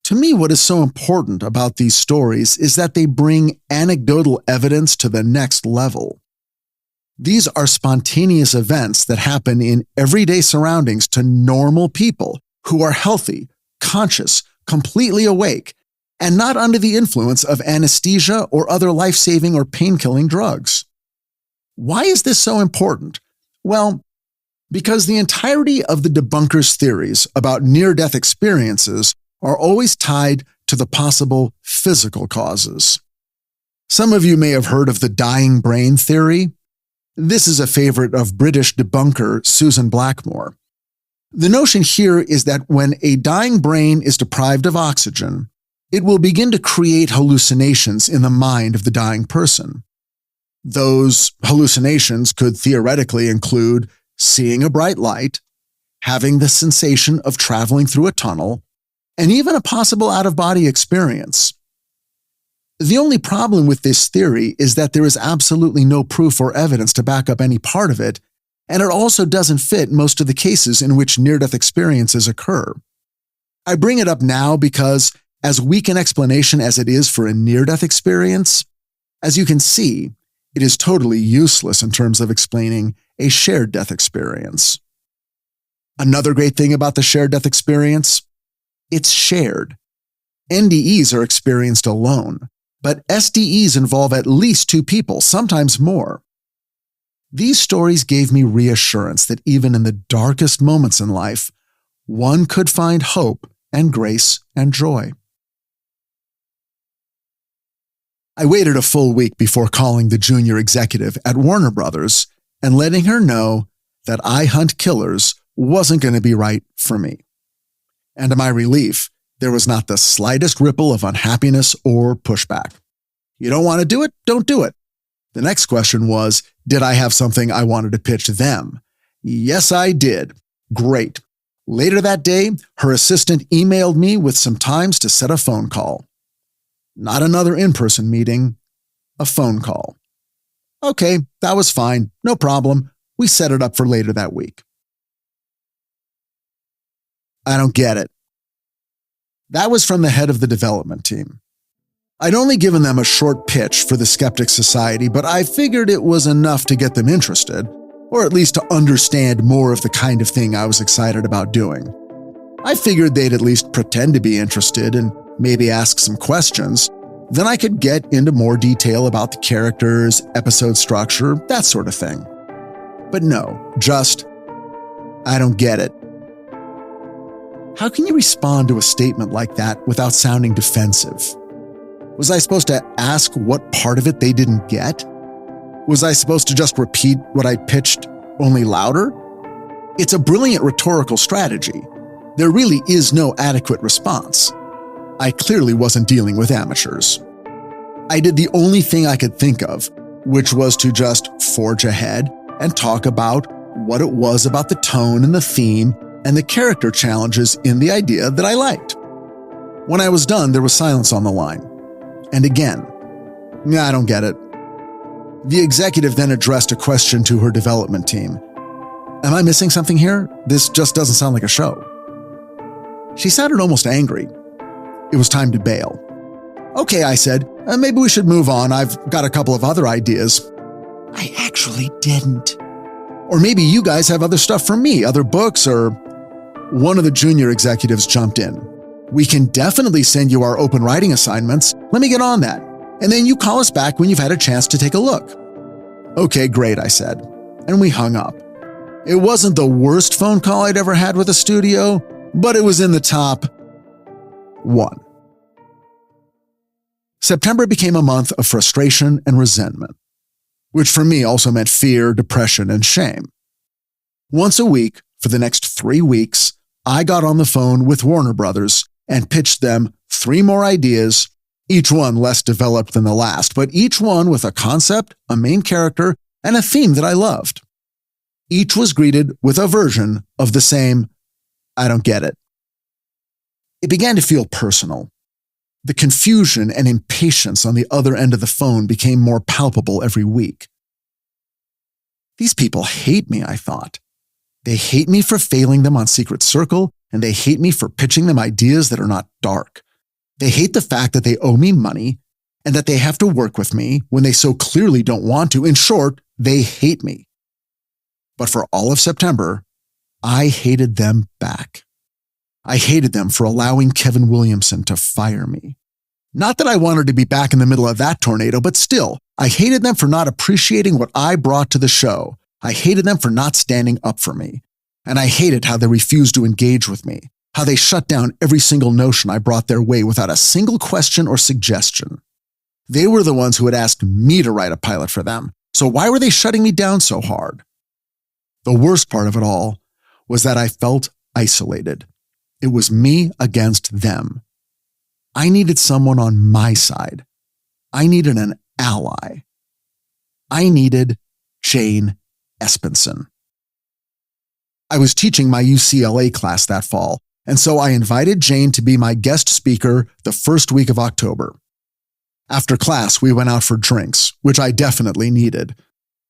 To me, what is so important about these stories is that they bring anecdotal evidence to the next level. These are spontaneous events that happen in everyday surroundings to normal people who are healthy, conscious, completely awake, and not under the influence of anesthesia or other life-saving or pain-killing drugs. Why is this so important? Well, because the entirety of the debunkers' theories about near-death experiences are always tied to the possible physical causes. Some of you may have heard of the dying brain theory. This is a favorite of British debunker Susan Blackmore. The notion here is that when a dying brain is deprived of oxygen, it will begin to create hallucinations in the mind of the dying person. Those hallucinations could theoretically include seeing a bright light, having the sensation of traveling through a tunnel, and even a possible out-of-body experience. The only problem with this theory is that there is absolutely no proof or evidence to back up any part of it, and it also doesn't fit most of the cases in which near-death experiences occur. I bring it up now because, as weak an explanation as it is for a near-death experience, as you can see, it is totally useless in terms of explaining a shared death experience. Another great thing about the shared death experience? It's shared. NDEs are experienced alone, but SDEs involve at least 2 people, sometimes more. These stories gave me reassurance that even in the darkest moments in life, one could find hope and grace and joy. I waited a full week before calling the junior executive at Warner Brothers and letting her know that I Hunt Killers wasn't going to be right for me. And to my relief, there was not the slightest ripple of unhappiness or pushback. You don't want to do it? Don't do it. The next question was, did I have something I wanted to pitch them? Yes, I did. Great. Later that day, her assistant emailed me with some times to set a phone call. Not another in-person meeting, a phone call. Okay, that was fine. No problem. We set it up for later that week. I don't get it. That was from the head of the development team. I'd only given them a short pitch for the Skeptic Society, but I figured it was enough to get them interested, or at least to understand more of the kind of thing I was excited about doing. I figured they'd at least pretend to be interested and maybe ask some questions. Then I could get into more detail about the characters, episode structure, that sort of thing. But no, just, I don't get it. How can you respond to a statement like that without sounding defensive? Was I supposed to ask what part of it they didn't get? Was I supposed to just repeat what I pitched, only louder? It's a brilliant rhetorical strategy. There really is no adequate response. I clearly wasn't dealing with amateurs. I did the only thing I could think of, which was to just forge ahead and talk about what it was about the tone and the theme and the character challenges in the idea that I liked. When I was done, there was silence on the line. And again, I don't get it. The executive then addressed a question to her development team. Am I missing something here? This just doesn't sound like a show. She sounded almost angry. It was time to bail. Okay, I said, maybe we should move on. I've got a couple of other ideas. I actually didn't. Or maybe you guys have other stuff for me, other books, or... One of the junior executives jumped in. We can definitely send you our open writing assignments. Let me get on that. And then you call us back when you've had a chance to take a look. Okay, great, I said. And we hung up. It wasn't the worst phone call I'd ever had with a studio, but it was in the top 1. September became a month of frustration and resentment, which for me also meant fear, depression, and shame. Once a week, for the next 3 weeks, I got on the phone with Warner Brothers and pitched them 3 more ideas, each one less developed than the last, but each one with a concept, a main character, and a theme that I loved. Each was greeted with a version of the same, I don't get it. It began to feel personal. The confusion and impatience on the other end of the phone became more palpable every week. These people hate me, I thought. They hate me for failing them on Secret Circle, and they hate me for pitching them ideas that are not dark. They hate the fact that they owe me money and that they have to work with me when they so clearly don't want to. In short, they hate me. But for all of September, I hated them back. I hated them for allowing Kevin Williamson to fire me. Not that I wanted to be back in the middle of that tornado, but still, I hated them for not appreciating what I brought to the show. I hated them for not standing up for me. And I hated how they refused to engage with me, how they shut down every single notion I brought their way without a single question or suggestion. They were the ones who had asked me to write a pilot for them, so why were they shutting me down so hard? The worst part of it all was that I felt isolated. It was me against them. I needed someone on my side. I needed an ally. I needed Jane Espenson. I was teaching my UCLA class that fall, and so I invited Jane to be my guest speaker the first week of October. After class, we went out for drinks, which I definitely needed.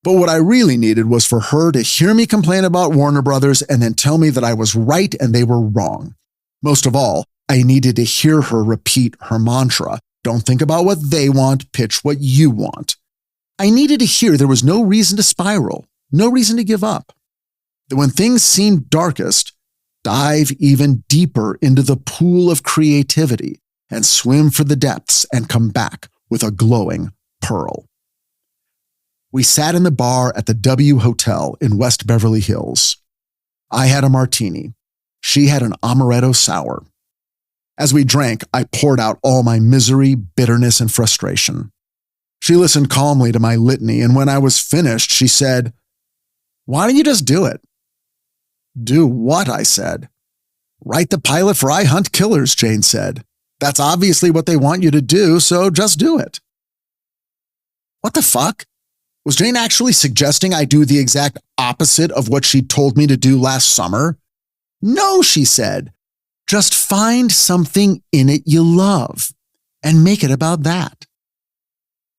But what I really needed was for her to hear me complain about Warner Brothers and then tell me that I was right and they were wrong. Most of all, I needed to hear her repeat her mantra. Don't think about what they want, pitch what you want. I needed to hear there was no reason to spiral, no reason to give up. That when things seemed darkest, dive even deeper into the pool of creativity and swim for the depths and come back with a glowing pearl. We sat in the bar at the W Hotel in West Beverly Hills. I had a martini. She had an amaretto sour. As we drank, I poured out all my misery, bitterness, and frustration. She listened calmly to my litany, and when I was finished, she said, Why don't you just do it? Do what? I said. Write the pilot for I Hunt Killers, Jane said. That's obviously what they want you to do, so just do it. What the fuck? Was Jane actually suggesting I do the exact opposite of what she told me to do last summer? No, she said. Just find something in it you love and make it about that.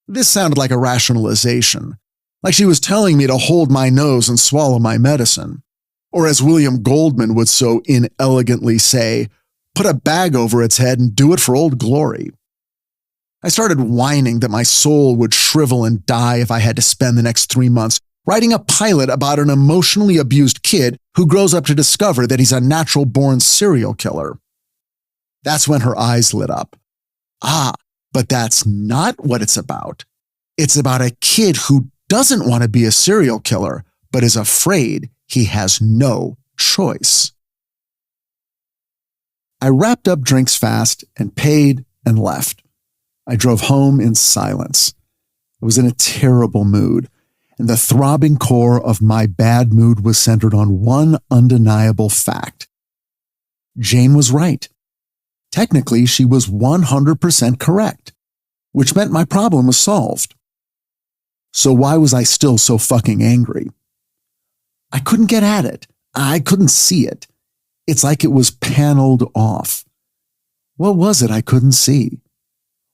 This sounded like a rationalization, like she was telling me to hold my nose and swallow my medicine. Or as William Goldman would so inelegantly say, put a bag over its head and do it for Old Glory. I started whining that my soul would shrivel and die if I had to spend the next 3 months writing a pilot about an emotionally abused kid who grows up to discover that he's a natural-born serial killer. That's when her eyes lit up. Ah, but that's not what it's about. It's about a kid who doesn't want to be a serial killer, but is afraid he has no choice. I wrapped up drinks fast and paid and left. I drove home in silence. I was in a terrible mood, and the throbbing core of my bad mood was centered on one undeniable fact. Jane was right. Technically, she was 100% correct, which meant my problem was solved. So why was I still so fucking angry? I couldn't get at it. I couldn't see it. It's like it was paneled off. What was it I couldn't see?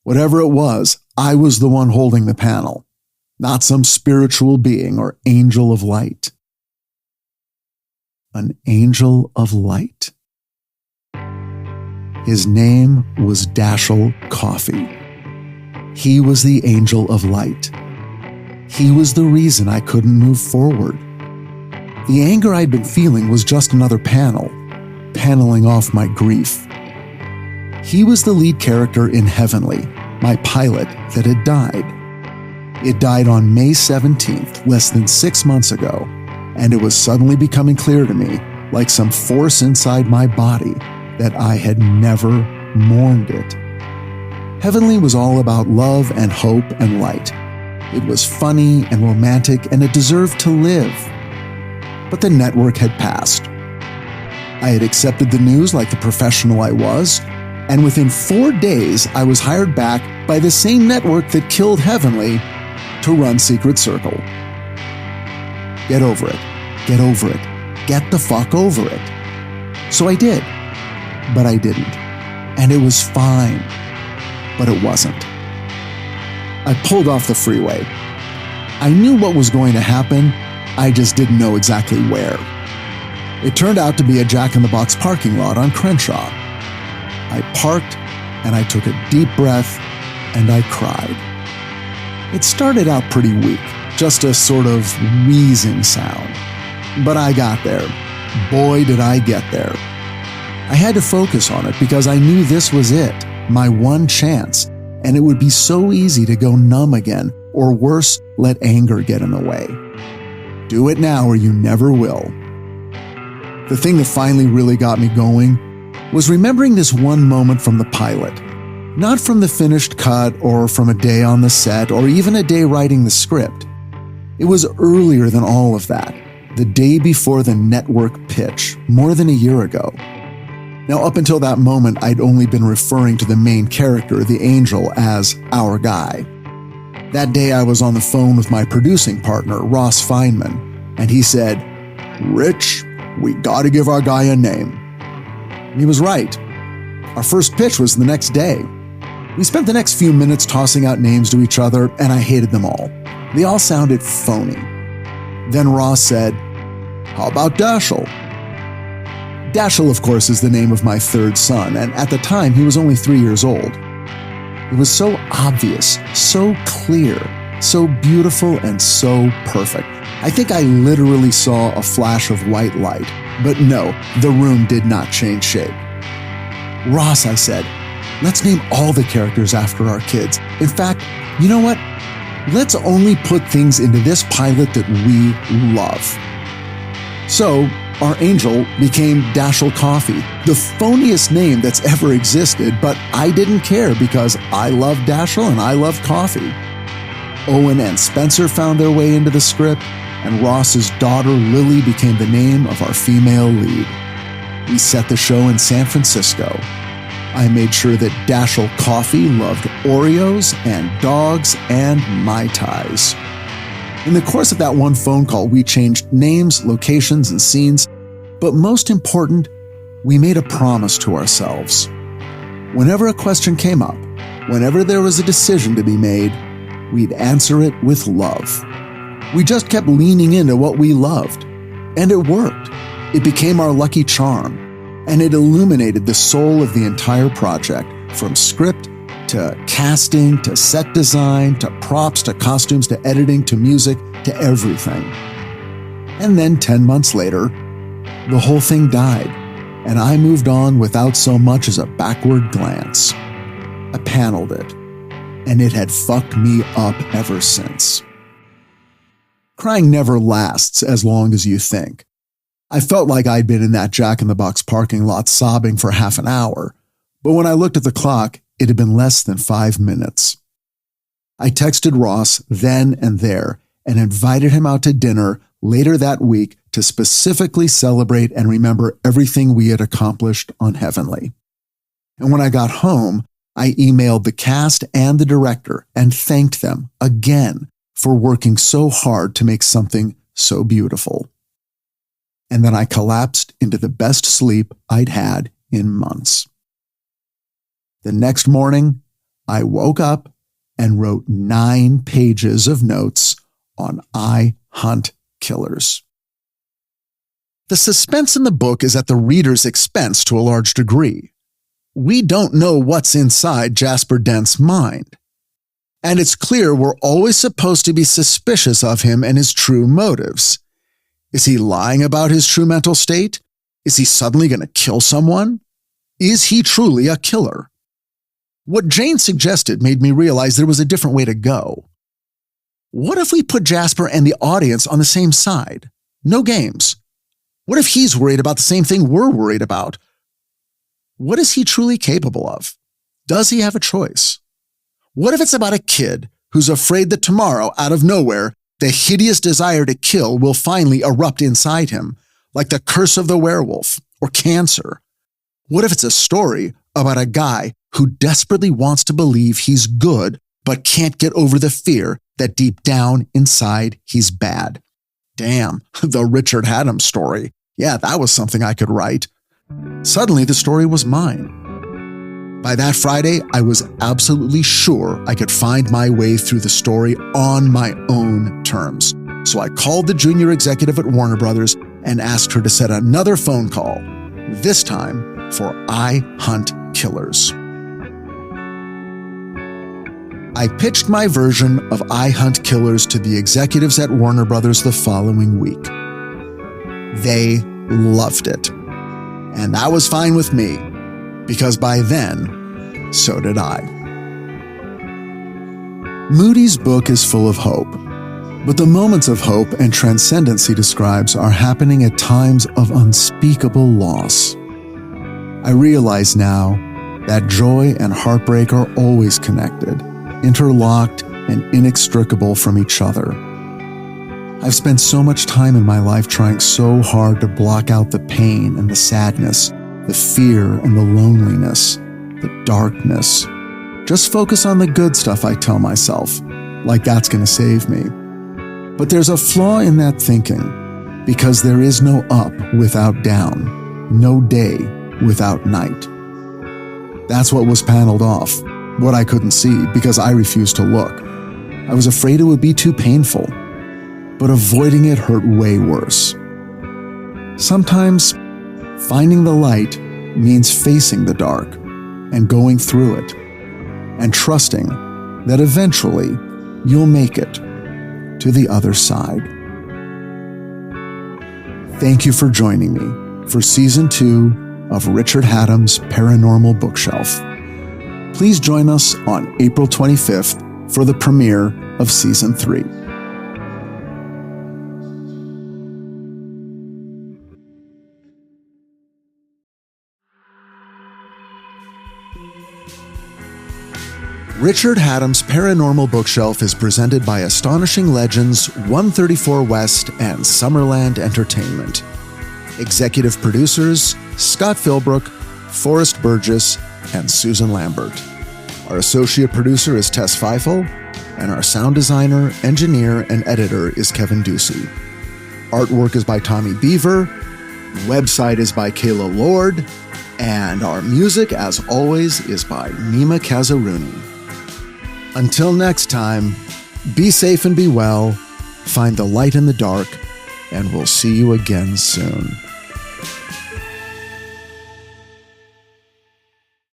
Whatever it was, I was the one holding the panel, not some spiritual being or angel of light. An angel of light. His name was Dashiell Coffee. He was the angel of light. He was the reason I couldn't move forward. The anger I'd been feeling was just another panel, paneling off my grief. He was the lead character in Heavenly, my pilot that had died. It died on May 17th, less than 6 months ago, and it was suddenly becoming clear to me, like some force inside my body, that I had never mourned it. Heavenly was all about love and hope and light. It was funny and romantic, and it deserved to live. But the network had passed. I had accepted the news like the professional I was, and within 4 days, I was hired back by the same network that killed Heavenly to run Secret Circle. Get over it. Get over it. Get the fuck over it. So I did, but I didn't. And it was fine, but it wasn't. I pulled off the freeway. I knew what was going to happen, I just didn't know exactly where. It turned out to be a Jack in the Box parking lot on Crenshaw. I parked, and I took a deep breath, and I cried. It started out pretty weak, just a sort of wheezing sound. But I got there. Boy, did I get there. I had to focus on it because I knew this was it, my one chance, and it would be so easy to go numb again, or worse, let anger get in the way. Do it now or you never will. The thing that finally really got me going was remembering this one moment from the pilot. Not from the finished cut or from a day on the set or even a day writing the script. It was earlier than all of that, the day before the network pitch, more than a year ago. Now, up until that moment, I'd only been referring to the main character, the angel, as our guy. That day I was on the phone with my producing partner, Ross Feynman, and he said, "Rich, we gotta give our guy a name." And he was right. Our first pitch was the next day. We spent the next few minutes tossing out names to each other, and I hated them all. They all sounded phony. Then Ross said, "How about Dashiell?" Dashiell, of course, is the name of my third son, and at the time he was only 3 years old. It was so obvious, so clear, so beautiful, and so perfect. I think I literally saw a flash of white light. But no, the room did not change shape. "Ross," I said, "let's name all the characters after our kids. In fact, you know what? Let's only put things into this pilot that we love." So, our angel became Dashiell Coffee, the phoniest name that's ever existed, but I didn't care because I love Dashiell and I love coffee. Owen and Spencer found their way into the script, and Ross's daughter Lily became the name of our female lead. We set the show in San Francisco. I made sure that Dashiell Coffee loved Oreos and dogs and Mai Tais. In the course of that one phone call, we changed names, locations, and scenes, but most important, we made a promise to ourselves. Whenever a question came up, whenever there was a decision to be made, we'd answer it with love. We just kept leaning into what we loved, and it worked. It became our lucky charm, and it illuminated the soul of the entire project, from script to casting to set design to props to costumes to editing to music to everything. And then 10 months later, the whole thing died, and I moved on without so much as a backward glance. I paneled it, and it had fucked me up ever since. Crying never lasts as long as you think. I felt like I'd been in that Jack in the Box parking lot sobbing for half an hour, but when I looked at the clock, it had been less than 5 minutes. I texted Ross then and there and invited him out to dinner later that week to specifically celebrate and remember everything we had accomplished on Heavenly. And when I got home, I emailed the cast and the director and thanked them again for working so hard to make something so beautiful. And then I collapsed into the best sleep I'd had in months. The next morning, I woke up and wrote 9 pages of notes on I Hunt Killers. The suspense in the book is at the reader's expense to a large degree. We don't know what's inside Jasper Dent's mind. And it's clear we're always supposed to be suspicious of him and his true motives. Is he lying about his true mental state? Is he suddenly going to kill someone? Is he truly a killer? What Jane suggested made me realize there was a different way to go. What if we put Jasper and the audience on the same side? No games. What if he's worried about the same thing we're worried about? What is he truly capable of? Does he have a choice? What if it's about a kid who's afraid that tomorrow, out of nowhere, the hideous desire to kill will finally erupt inside him, like the curse of the werewolf or cancer? What if it's a story about a guy who desperately wants to believe he's good but can't get over the fear that deep down inside he's bad? Damn, the Richard Hatem story. Yeah, that was something I could write. Suddenly, the story was mine. By that Friday, I was absolutely sure I could find my way through the story on my own terms. So I called the junior executive at Warner Brothers and asked her to set another phone call, this time for I Hunt Killers. I pitched my version of I Hunt Killers to the executives at Warner Brothers the following week. They loved it. And that was fine with me, because by then, so did I. Moody's book is full of hope, but the moments of hope and transcendence he describes are happening at times of unspeakable loss. I realize now that joy and heartbreak are always connected, interlocked, and inextricable from each other. I've spent so much time in my life trying so hard to block out the pain and the sadness, the fear and the loneliness, the darkness. Just focus on the good stuff, I tell myself, like that's going to save me. But there's a flaw in that thinking, because there is no up without down, no day without night. That's what was paneled off, what I couldn't see because I refused to look. I was afraid it would be too painful, but avoiding it hurt way worse. Sometimes finding the light means facing the dark and going through it and trusting that eventually you'll make it to the other side. Thank you for joining me for Season 2 of Richard Hatem's Paranormal Bookshelf. Please join us on April 25th for the premiere of Season 3. Richard Hatem's Paranormal Bookshelf is presented by Astonishing Legends, 134 West, and Summerland Entertainment. Executive producers, Scott Philbrook, Forrest Burgess, and Susan Lambert. Our associate producer is Tess Feifel, and our sound designer, engineer, and editor is Kevin Ducey. Artwork is by Tommy Beaver, website is by Kayla Lord, and our music, as always, is by Nima Kazaruni. Until next time, be safe and be well, find the light in the dark, and we'll see you again soon.